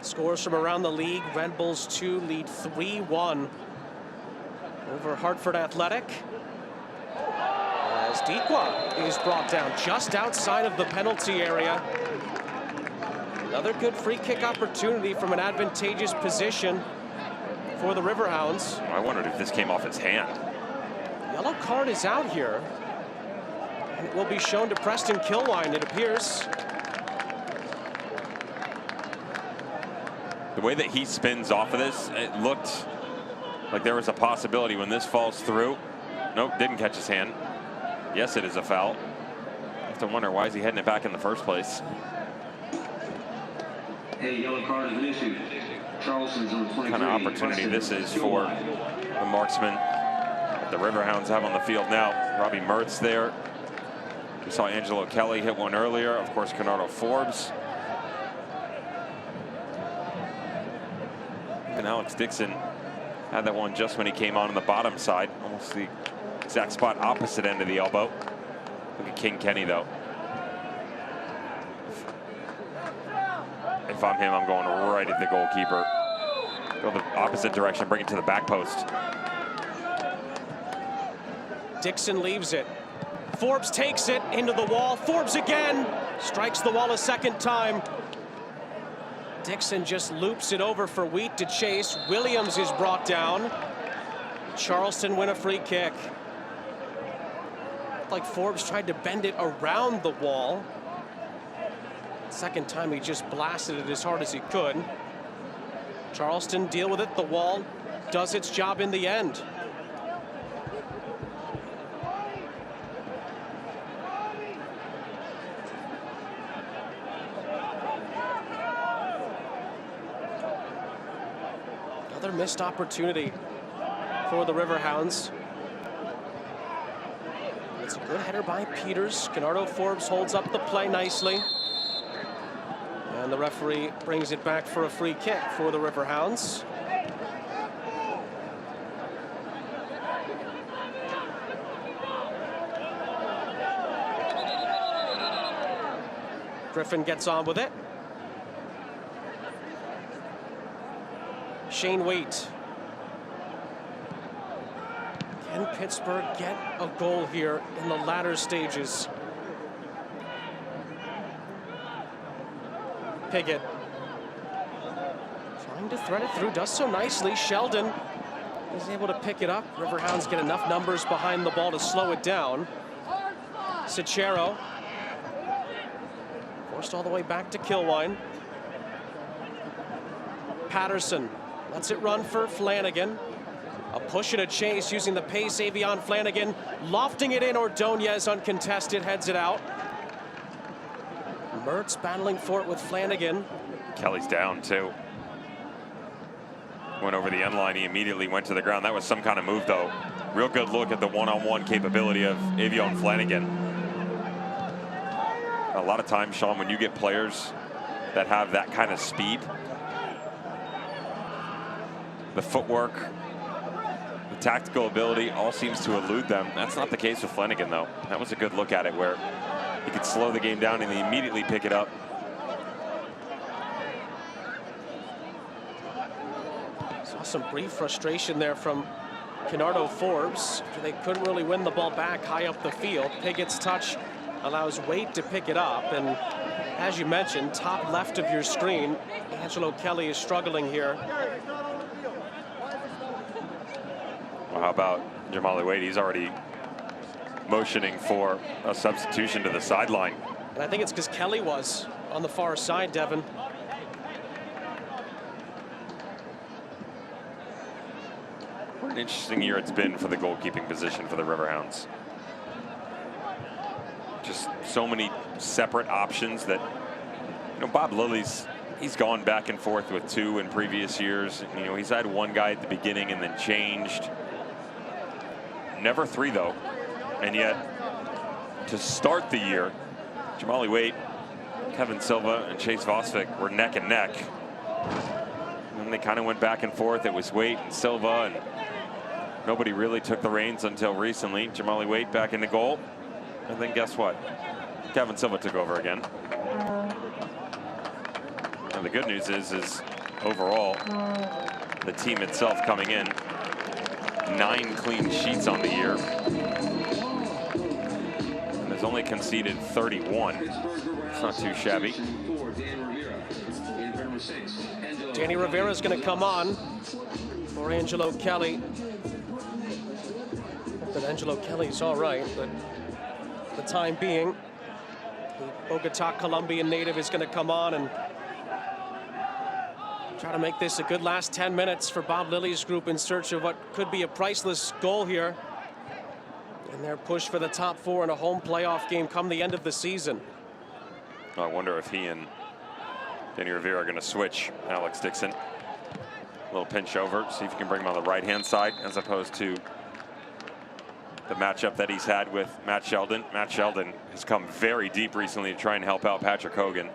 Scores from around the league. Red Bulls 2 lead 3-1 over Hartford Athletic. As Dikwa is brought down just outside of the penalty area. Another good free kick opportunity from an advantageous position for the Riverhounds. I wondered if this came off his hand. Yellow card is out here. And it will be shown to Preston Kilwine, it appears. The way that he spins off of this, it looked like there was a possibility when this falls through. Nope, didn't catch his hand. Yes, it is a foul. I have to wonder, why is he heading it back in the first place? A yellow card has been issued. Charleston's number 23. What kind of opportunity this is for the marksman that the Riverhounds have on the field now. Robbie Mertz there. We saw Angelo Kelly hit one earlier. Of course, Kenardo Forbes. And Alex Dixon had that one just when he came on the bottom side. Almost the exact spot opposite end of the elbow. Look at King Kenny, though. If I'm him, I'm going right at the goalkeeper. Go the opposite direction, bring it to the back post. Dixon leaves it. Forbes takes it into the wall. Forbes again. Strikes the wall a second time. Dixon just loops it over for Wheat to chase. Williams is brought down. Charleston win a free kick. Like Forbes tried to bend it around the wall. Second time he just blasted it as hard as he could. Charleston deal with it. The wall does its job in the end. Another missed opportunity for the Riverhounds. It's a good header by Peters. Kenardo Forbes holds up the play nicely. And the referee brings it back for a free kick for the Riverhounds. Griffin gets on with it. Shane Waite. Can Pittsburgh get a goal here in the latter stages? Piggott trying to thread it through, does so nicely. Sheldon is able to pick it up. Riverhounds get enough numbers behind the ball to slow it down. Cicero forced all the way back to Kilwine. Patterson lets it run for Flanagan. A push and a chase using the pace. Avion Flanagan lofting it in. Ordonez uncontested, heads it out. Mertz battling for it with Flanagan. Kelly's down too. Went over the end line. He immediately went to the ground. That was some kind of move, though. Real good look at the one-on-one capability of Avion Flanagan. A lot of times, Sean, when you get players that have that kind of speed, the footwork, the tactical ability all seems to elude them. That's not the case with Flanagan, though. That was a good look at it where he could slow the game down and immediately pick it up. Saw some brief frustration there from Kenardo Forbes. They couldn't really win the ball back high up the field. Piggott's touch allows Waite to pick it up. And as you mentioned, top left of your screen, Angelo Kelly is struggling here. Well, how about Jamali Wade? He's already motioning for a substitution to the sideline. And I think it's because Kelly was on the far side, Devin. What an interesting year it's been for the goalkeeping position for the Riverhounds. Just so many separate options that, you know, Bob Lilly's, he's gone back and forth with two in previous years. You know, he's had one guy at the beginning and then changed. Never three, though. And yet, to start the year, Jamali Waite, Kevin Silva, and Chase Vosvik were neck and neck. And then they kind of went back and forth. It was Waite and Silva, and nobody really took the reins until recently. Jamali Waite back in the goal. And then guess what? Kevin Silva took over again. And the good news is overall, the team itself coming in, 9 clean sheets on the year. And has only conceded 31. It's not too shabby. Danny Rivera is going to come on for Angelo Kelly. But Angelo Kelly's all right, but for the time being, the Bogota Colombian native is going to come on and Try to make this a good last 10 minutes for Bob Lilly's group in search of what could be a priceless goal here in their push for the top 4 in a home playoff game come the end of the season. I wonder if he and Danny Rivera are going to switch. Alex Dixon, a little pinch over, see if he can bring him on the right-hand side as opposed to the matchup that he's had with Matt Sheldon. Matt Sheldon has come very deep recently to try and help out Patrick Hogan.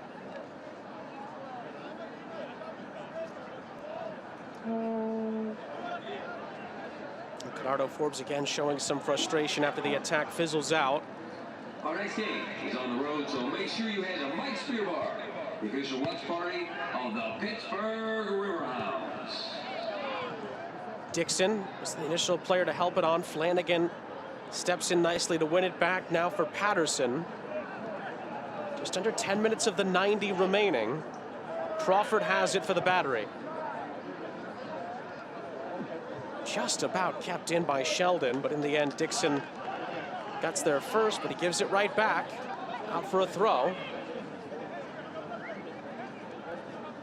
Bernardo Forbes again showing some frustration after the attack fizzles out. Our next game is on the road, so make sure you head to Mike's Beer Bar, the official watch party of the Pittsburgh Riverhounds. Dixon was the initial player to help it on. Flanagan steps in nicely to win it back now for Patterson. Just under 10 minutes of the 90 remaining. Crawford has it for the Battery. Just about kept in by Sheldon, but in the end Dixon gets there first, but he gives it right back out for a throw.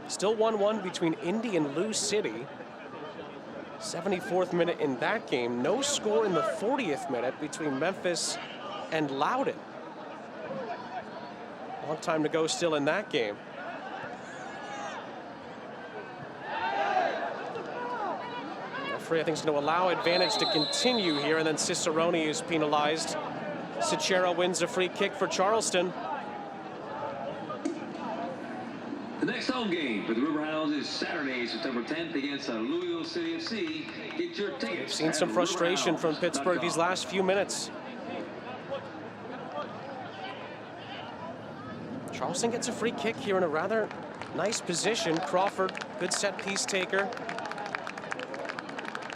Still 1-1 between Indy and Lou City. 74th minute in that game. No score in the 40th minute between Memphis and Loudoun. Long time to go still in that game. Referee, I think, is going to allow advantage to continue here, and then Cicerone is penalized. Cicero wins a free kick for Charleston. The next home game for the Riverhounds is Saturday, September 10th against Louisville City FC. Get your tickets. We've seen some frustration from Pittsburgh these last few minutes. Charleston gets a free kick here in a rather nice position. Crawford, good set piece taker.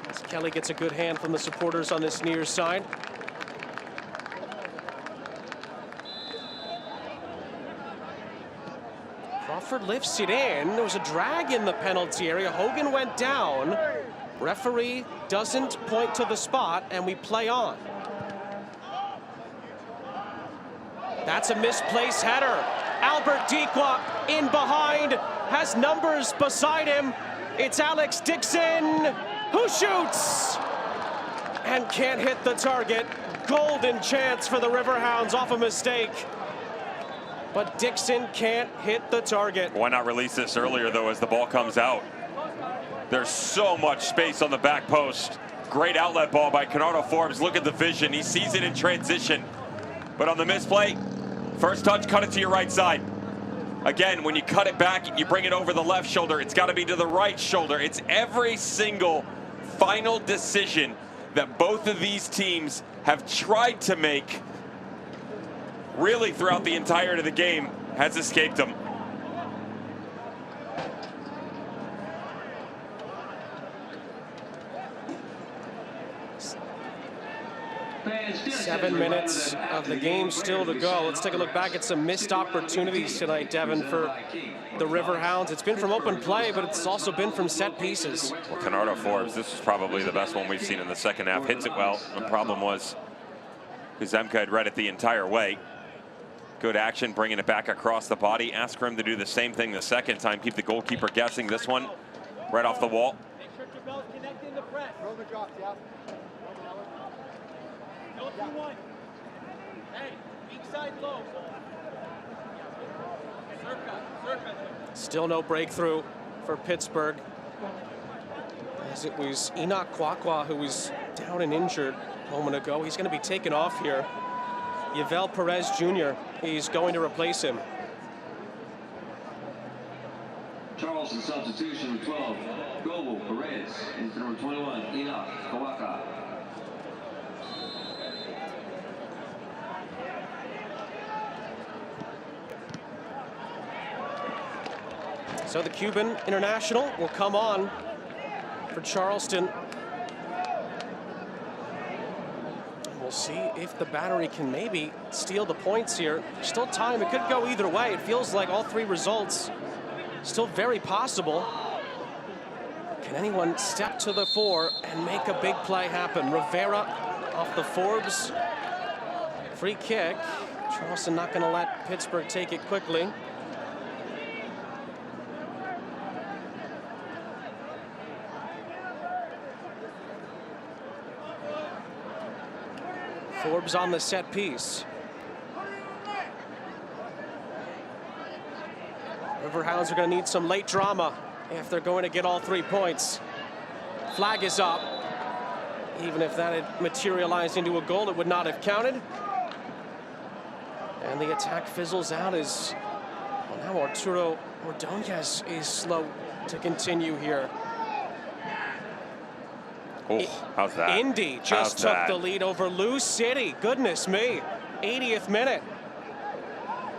As Kelly gets a good hand from the supporters on this near side. Crawford lifts it in. There was a drag in the penalty area. Hogan went down. Referee doesn't point to the spot, and we play on. That's a misplaced header. Albert Dequa in behind, has numbers beside him. It's Alex Dixon who shoots and can't hit the target. Golden chance for the Riverhounds off a mistake. But Dixon can't hit the target. Why not release this earlier, though, as the ball comes out? There's so much space on the back post. Great outlet ball by Bernardo Forbes. Look at the vision. He sees it in transition. But on the misplay, first touch, cut it to your right side. Again, when you cut it back, you bring it over the left shoulder. It's got to be to the right shoulder. It's every single final decision that both of these teams have tried to make really throughout the entirety of the game has escaped them. Seven minutes of the game still to go. Let's take a look back at some missed opportunities tonight, Devin, for the Riverhounds. It's been from open play, but it's also been from set pieces. Well, Bernardo Forbes, this is probably the best one we've seen in the second half. Hits it well. The problem was Kuzemka had read it the entire way. Good action, bringing it back across the body. Ask for him to do the same thing the second time. Keep the goalkeeper guessing. This one, right off the wall. Make sure your belt's connecting the press. Throw the drop, yeah. Go 2-1. Hey, weak side low. Circa. Still no breakthrough for Pittsburgh, as it was Enoch Kwakwa who was down and injured a moment ago. He's going to be taken off here. Yvel Perez Jr. He's going to replace him. Charleston substitution with 12. Gobo Perez into number 21. Enoch Kawaka. So the Cuban international will come on for Charleston. We'll see if the Battery can maybe steal the points here. There's still time. It could go either way. It feels like all three results still very possible. Can anyone step to the fore and make a big play happen? Rivera off the Forbes free kick. Charleston not going to let Pittsburgh take it quickly. Forbes on the set piece. Riverhounds are going to need some late drama if they're going to get all 3 points. Flag is up. Even if that had materialized into a goal, it would not have counted. And the attack fizzles out as, well, now Arturo Ordonez is slow to continue here. Oh, how's that? Indy just took the lead over Lou City. Goodness me. 80th minute.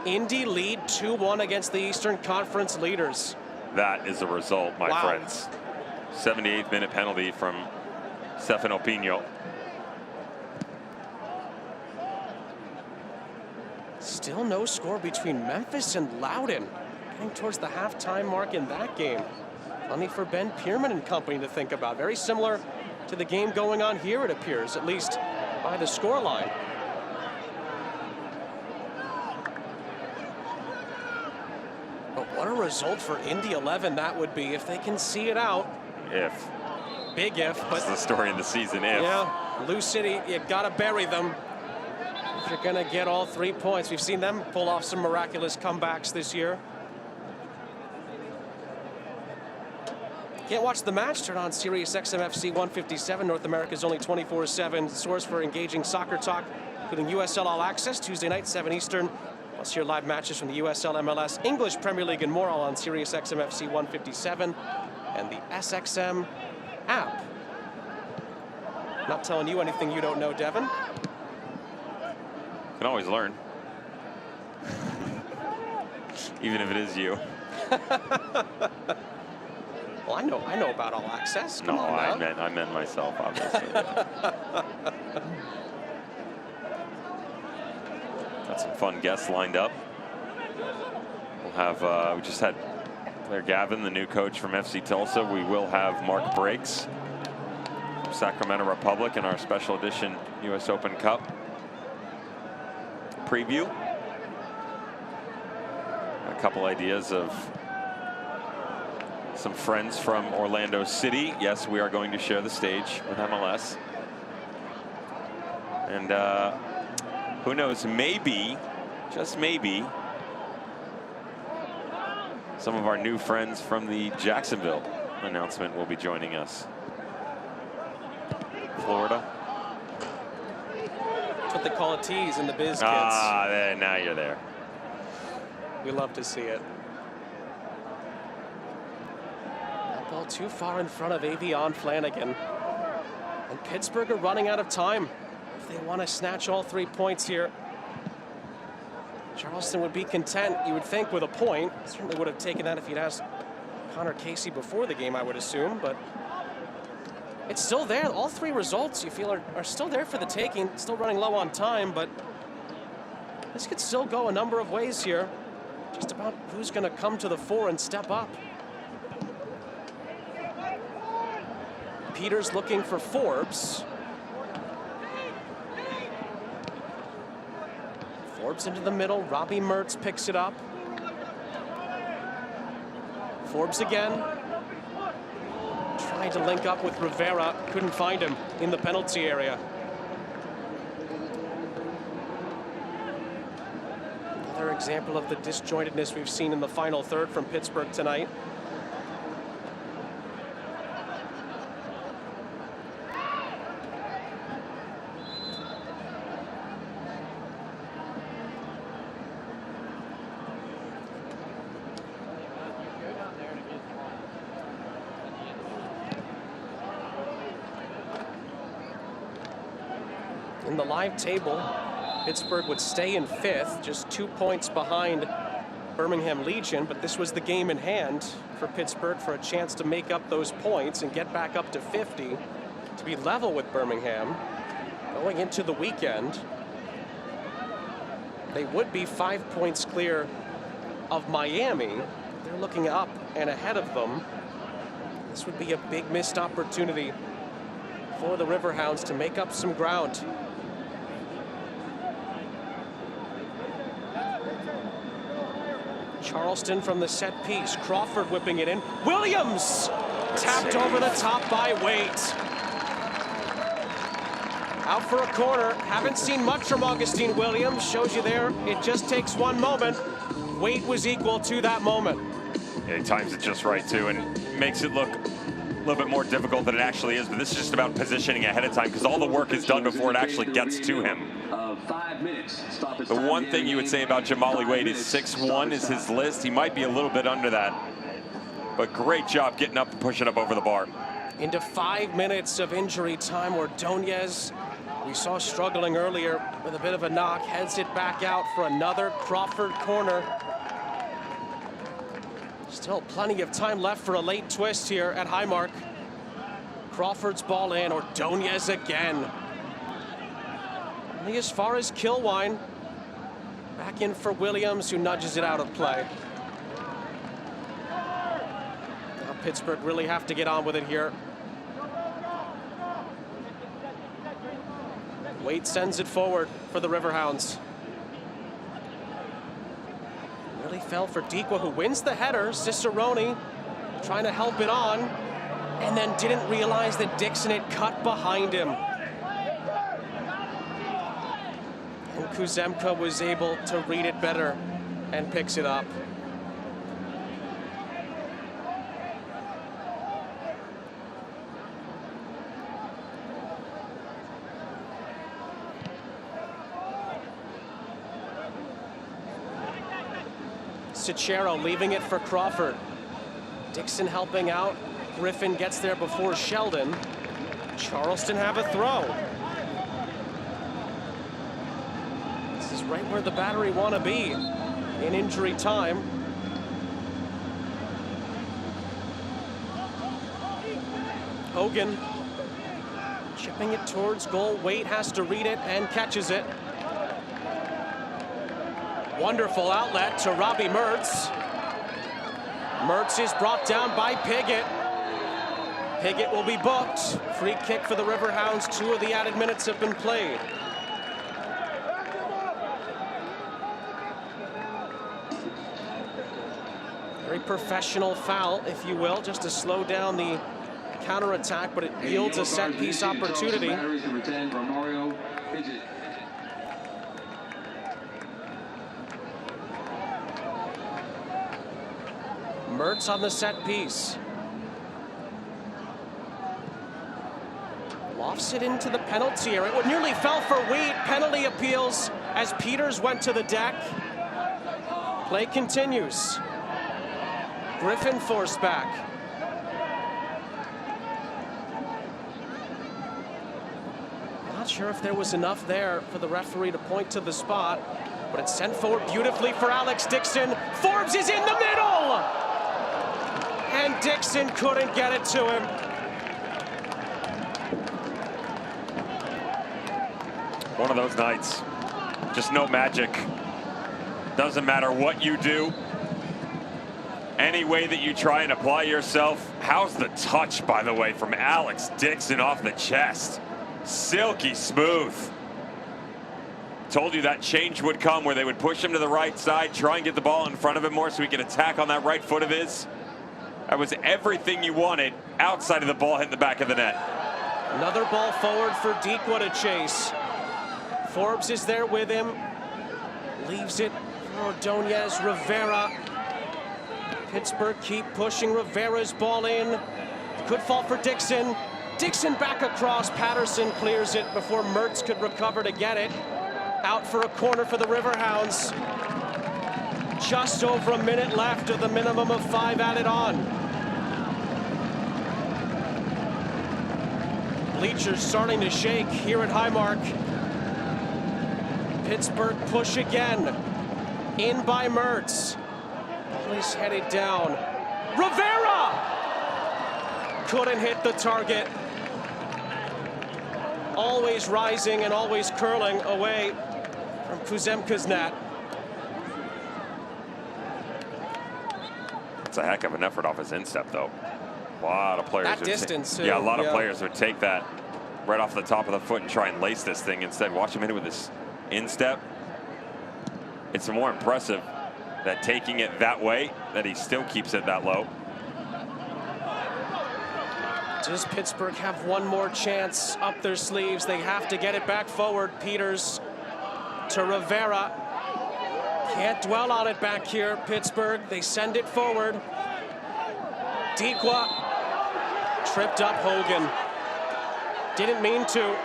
Indy lead 2-1 against the Eastern Conference leaders. That is the result, my friends. 78th minute penalty from Stefano Pino. Still no score between Memphis and Loudoun. Getting towards the halftime mark in that game. Funny for Ben Pierman and company to think about. Very similar to the game going on here, it appears, at least by the scoreline. But what a result for Indy 11 that would be if they can see it out. If. Big if. But that's the story of the season, if. Yeah, Lou City, you gotta bury them if you're gonna get all 3 points. We've seen them pull off some miraculous comebacks this year. Can't watch the match? Turn on Sirius XM FC 157, North America's only 24/7 source for engaging soccer talk, including USL All Access, Tuesday night, 7 Eastern. Plus hear live matches from the USL, MLS, English Premier League, and more, all on Sirius XM FC 157 and the SXM app. Not telling you anything you don't know, Devin. Can always learn. Even if it is you. Well, I know about All Access. Come no, on now. I meant myself, obviously. Got some fun guests lined up. We'll have, we just had Claire Gavin, the new coach from FC Tulsa. We will have Mark Briggs from Sacramento Republic in our special edition US Open Cup preview. A couple ideas of some friends from Orlando City. Yes, we are going to share the stage with MLS. And who knows, maybe, just maybe, some of our new friends from the Jacksonville announcement will be joining us. Florida. That's what they call a tease in the biz, kids. Ah, now you're there. We love to see it. That ball too far in front of Avion Flanagan. And Pittsburgh are running out of time if they want to snatch all 3 points here. Charleston would be content, you would think, with a point. Certainly would have taken that if you'd asked Connor Casey before the game, I would assume, but it's still there. All 3 results you feel are still there for the taking. Still running low on time, but this could still go a number of ways here. Just about who's going to come to the fore and step up. Peters looking for Forbes. Forbes into the middle. Robbie Mertz picks it up. Forbes again. Tried to link up with Rivera. Couldn't find him in the penalty area. Another example of the disjointedness we've seen in the final third from Pittsburgh tonight. In the live table, Pittsburgh would stay in 5th, just 2 points behind Birmingham Legion, but this was the game in hand for Pittsburgh for a chance to make up those points and get back up to 50 to be level with Birmingham going into the weekend. They would be 5 points clear of Miami. They're looking up and ahead of them. This would be a big missed opportunity for the Riverhounds to make up some ground. Charleston from the set piece. Crawford whipping it in. Williams tapped over the top by Waite. Out for a corner. Haven't seen much from Augustine Williams. Shows you there, it just takes one moment. Weight was equal to that moment. Yeah, he times it just right, too, and makes it look a little bit more difficult than it actually is. But this is just about positioning ahead of time, because all the work is done before it actually gets to him. 5 minutes. The one thing you would say about Jamali Wade is 6'1" is his list. He might be a little bit under that. But great job getting up and pushing up over the bar. Into 5 minutes of injury time, where Ordonez, we saw struggling earlier with a bit of a knock, heads it back out for another Crawford corner. Still plenty of time left for a late twist here at Highmark. Crawford's ball in, Ordonez again. Only as far as Kilwine. Back in for Williams, who nudges it out of play. Now Pittsburgh really have to get on with it here. Wade sends it forward for the Riverhounds. Really fell for Dequa, who wins the header. Cicerone trying to help it on, and then didn't realize that Dixon had cut behind him. And Kuzemka was able to read it better and picks it up. Cicero leaving it for Crawford. Dixon helping out. Griffin gets there before Sheldon. Charleston have a throw. This is right where the Battery want to be in injury time. Hogan chipping it towards goal. Wade has to read it and catches it. Wonderful outlet to Robbie Mertz. Mertz is brought down by Piggott. Piggott will be booked. Free kick for the Riverhounds. 2 of the added minutes have been played. Very professional foul, if you will, just to slow down the counterattack, but it yields a set-piece opportunity. Mertz on the set piece. Lofts it into the penalty area. It nearly fell for Wade. Penalty appeals as Peters went to the deck. Play continues. Griffin forced back. Not sure if there was enough there for the referee to point to the spot, but it's sent forward beautifully for Alex Dixon. Forbes is in the middle! And Dixon couldn't get it to him. One of those nights. Just no magic. Doesn't matter what you do. Any way that you try and apply yourself. How's the touch, by the way, from Alex Dixon off the chest? Silky smooth. Told you that change would come where they would push him to the right side, try and get the ball in front of him more so he could attack on that right foot of his. That was everything you wanted outside of the ball hitting the back of the net. Another ball forward for Dequa to chase. Forbes is there with him. Leaves it for Ordonez. Rivera. Pittsburgh keep pushing Rivera's ball in. Could fall for Dixon. Dixon back across. Patterson clears it before Mertz could recover to get it. Out for a corner for the Riverhounds. Just over a minute left of the minimum of 5 added on. Bleachers starting to shake here at Highmark. Pittsburgh push again. In by Mertz. Ball is headed down. Rivera! Couldn't hit the target. Always rising and always curling away from Kuzemka's net. It's a heck of an effort off his instep, though. A lot of players. That distance, too. Yeah, a lot of players would take that right off the top of the foot and try and lace this thing. Instead, watch him hit it with his instep. It's more impressive that taking it that way, that he still keeps it that low. Does Pittsburgh have one more chance up their sleeves? They have to get it back forward. Peters to Rivera. Can't dwell on it back here, Pittsburgh. They send it forward. Dequa tripped up Hogan. Didn't mean to.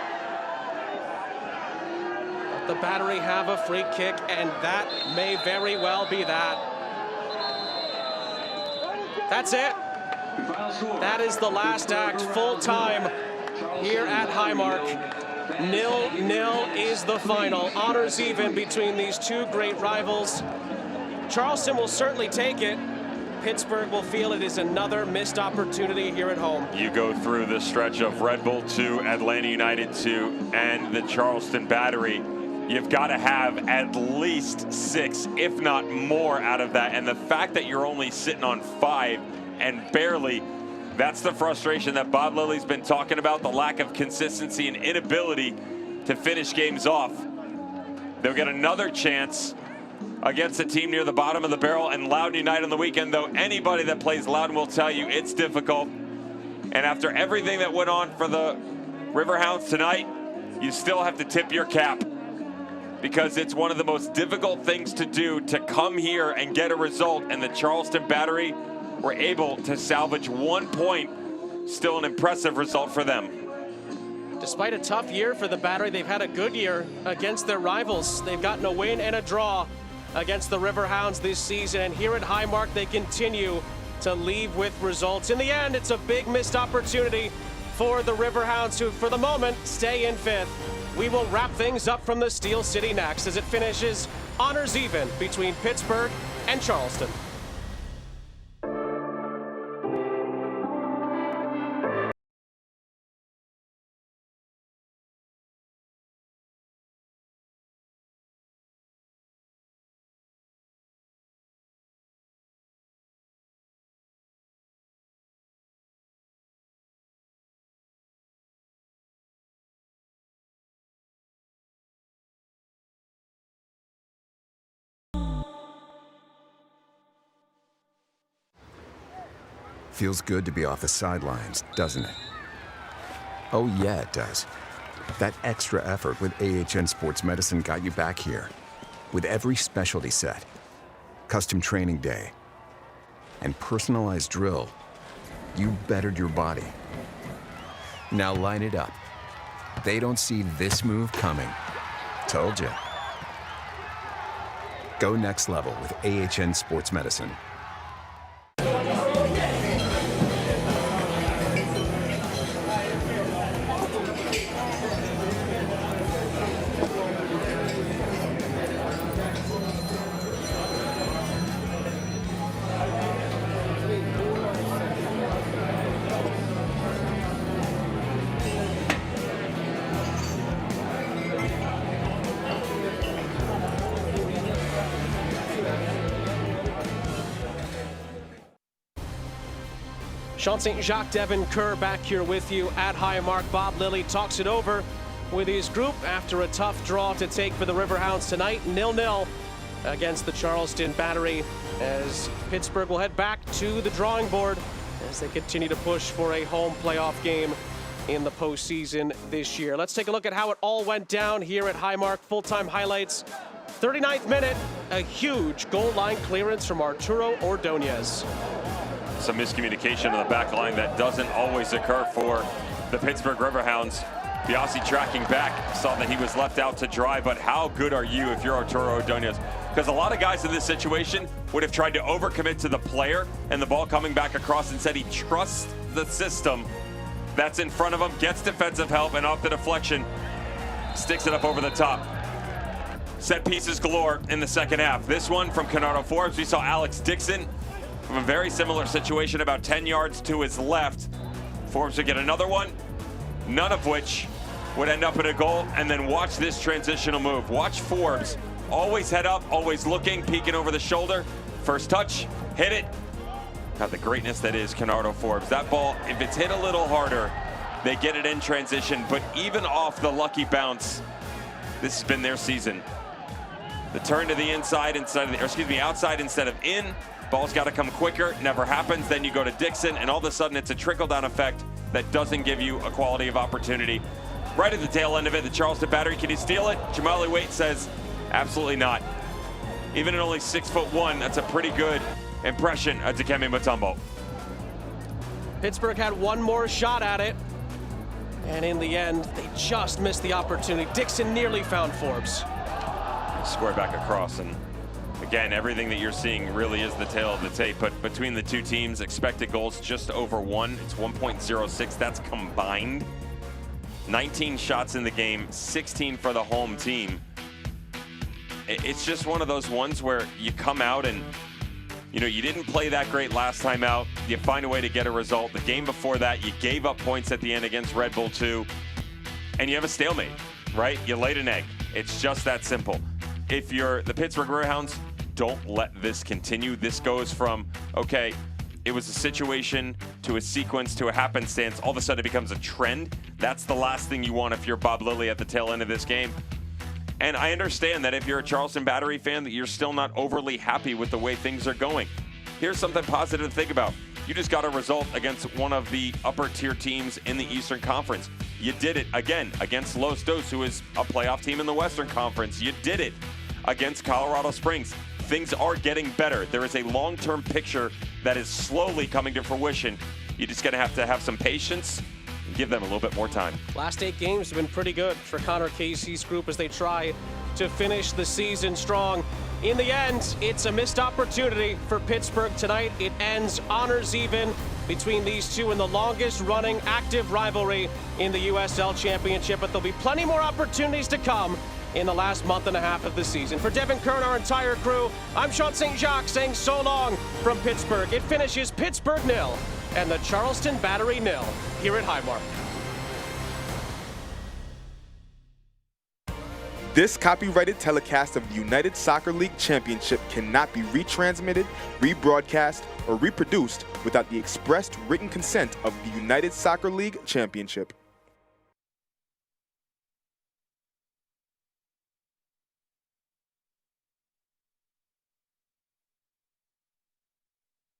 But the Battery have a free kick, and that may very well be that. That's it. That is the last act, full time here at Highmark. 0-0 is the final. Honors even between these two great rivals. Charleston will certainly take it. Pittsburgh will feel it is another missed opportunity here at home. You go through the stretch of Red Bull 2, Atlanta United 2, and the Charleston Battery. You've got to have at least 6, if not more, out of that. And the fact that you're only sitting on 5 and barely, that's the frustration that Bob Lilly's been talking about, the lack of consistency and inability to finish games off. They'll get another chance against a team near the bottom of the barrel and Loudoun United on the weekend, though anybody that plays Loudoun will tell you it's difficult. And after everything that went on for the Riverhounds tonight, you still have to tip your cap, because it's one of the most difficult things to do, to come here and get a result, and the Charleston Battery were able to salvage 1 point. Still an impressive result for them. Despite a tough year for the Battery, they've had a good year against their rivals. They've gotten a win and a draw against the Riverhounds this season, and here at Highmark they continue to leave with results. In the end, it's a big missed opportunity for the Riverhounds, who for the moment stay in 5th. We will wrap things up from the Steel City next as it finishes honors even between Pittsburgh and Charleston. Feels good to be off the sidelines, doesn't it? Oh yeah, it does. That extra effort with AHN Sports Medicine got you back here. With every specialty set, custom training day, and personalized drill, you bettered your body. Now line it up. They don't see this move coming. Told ya. Go next level with AHN Sports Medicine. Sean St. Jacques, Devin Kerr back here with you at Highmark. Bob Lilly talks it over with his group after a tough draw to take for the Riverhounds tonight. 0-0 against the Charleston Battery, as Pittsburgh will head back to the drawing board as they continue to push for a home playoff game in the postseason this year. Let's take a look at how it all went down here at Highmark. Full-time highlights. 39th minute, a huge goal line clearance from Arturo Ordonez. Some miscommunication on the back line that doesn't always occur for the Pittsburgh Riverhounds. Biasi tracking back, saw that he was left out to dry, but how good are you if you're Arturo Ordonez? Because a lot of guys in this situation would have tried to overcommit to the player and the ball coming back across. Instead, he trusts the system that's in front of him, gets defensive help, and off the deflection, sticks it up over the top. Set pieces galore in the second half. This one from Canardo Forbes. We saw Alex Dixon from a very similar situation about 10 yards to his left. Forbes would get another one, none of which would end up in a goal. And then watch this transitional move. Watch Forbes, always head up, always looking, peeking over the shoulder. First touch, hit it. God, the greatness that is Canardo Forbes. That ball, if it's hit a little harder, they get it in transition. But even off the lucky bounce, this has been their season. The turn to the inside instead of, outside instead of in. Ball's got to come quicker, never happens. Then you go to Dixon, and all of a sudden it's a trickle-down effect that doesn't give you a quality of opportunity. Right at the tail end of it, the Charleston battery, can he steal it? Jamali Waite says, absolutely not. Even at only 6'1", that's a pretty good impression of Dikembe Mutombo. Pittsburgh had one more shot at it, and in the end, they just missed the opportunity. Dixon nearly found Forbes. Square back across, and again, everything that you're seeing really is the tail of the tape, but between the two teams, expected goals just over 1. It's 1.06, that's combined. 19 shots in the game, 16 for the home team. It's just one of those ones where you come out and, you know, you didn't play that great last time out. You find a way to get a result. The game before that, you gave up points at the end against Red Bull 2, and you have a stalemate, right? You laid an egg. It's just that simple. If you're the Pittsburgh Riverhounds, don't let this continue. This goes from, okay, it was a situation to a sequence to a happenstance. All of a sudden it becomes a trend. That's the last thing you want if you're Bob Lilly at the tail end of this game. And I understand that if you're a Charleston Battery fan, that you're still not overly happy with the way things are going. Here's something positive to think about. You just got a result against one of the upper tier teams in the Eastern Conference. You did it again against Los Dos, who is a playoff team in the Western Conference. You did it against Colorado Springs. Things are getting better. There is a long-term picture that is slowly coming to fruition. You're just gonna have to have some patience and give them a little bit more time. Last 8 games have been pretty good for Connor Casey's group as they try to finish the season strong. In the end, it's a missed opportunity for Pittsburgh tonight. It ends honors even between these two in the longest running active rivalry in the USL Championship, but there'll be plenty more opportunities to come in the last month and a half of the season. For Devin Kern, our entire crew, I'm Sean St. Jacques saying so long from Pittsburgh. It finishes Pittsburgh 0 and the Charleston Battery 0 here at Highmark. This copyrighted telecast of the United Soccer League Championship cannot be retransmitted, rebroadcast, or reproduced without the expressed written consent of the United Soccer League Championship.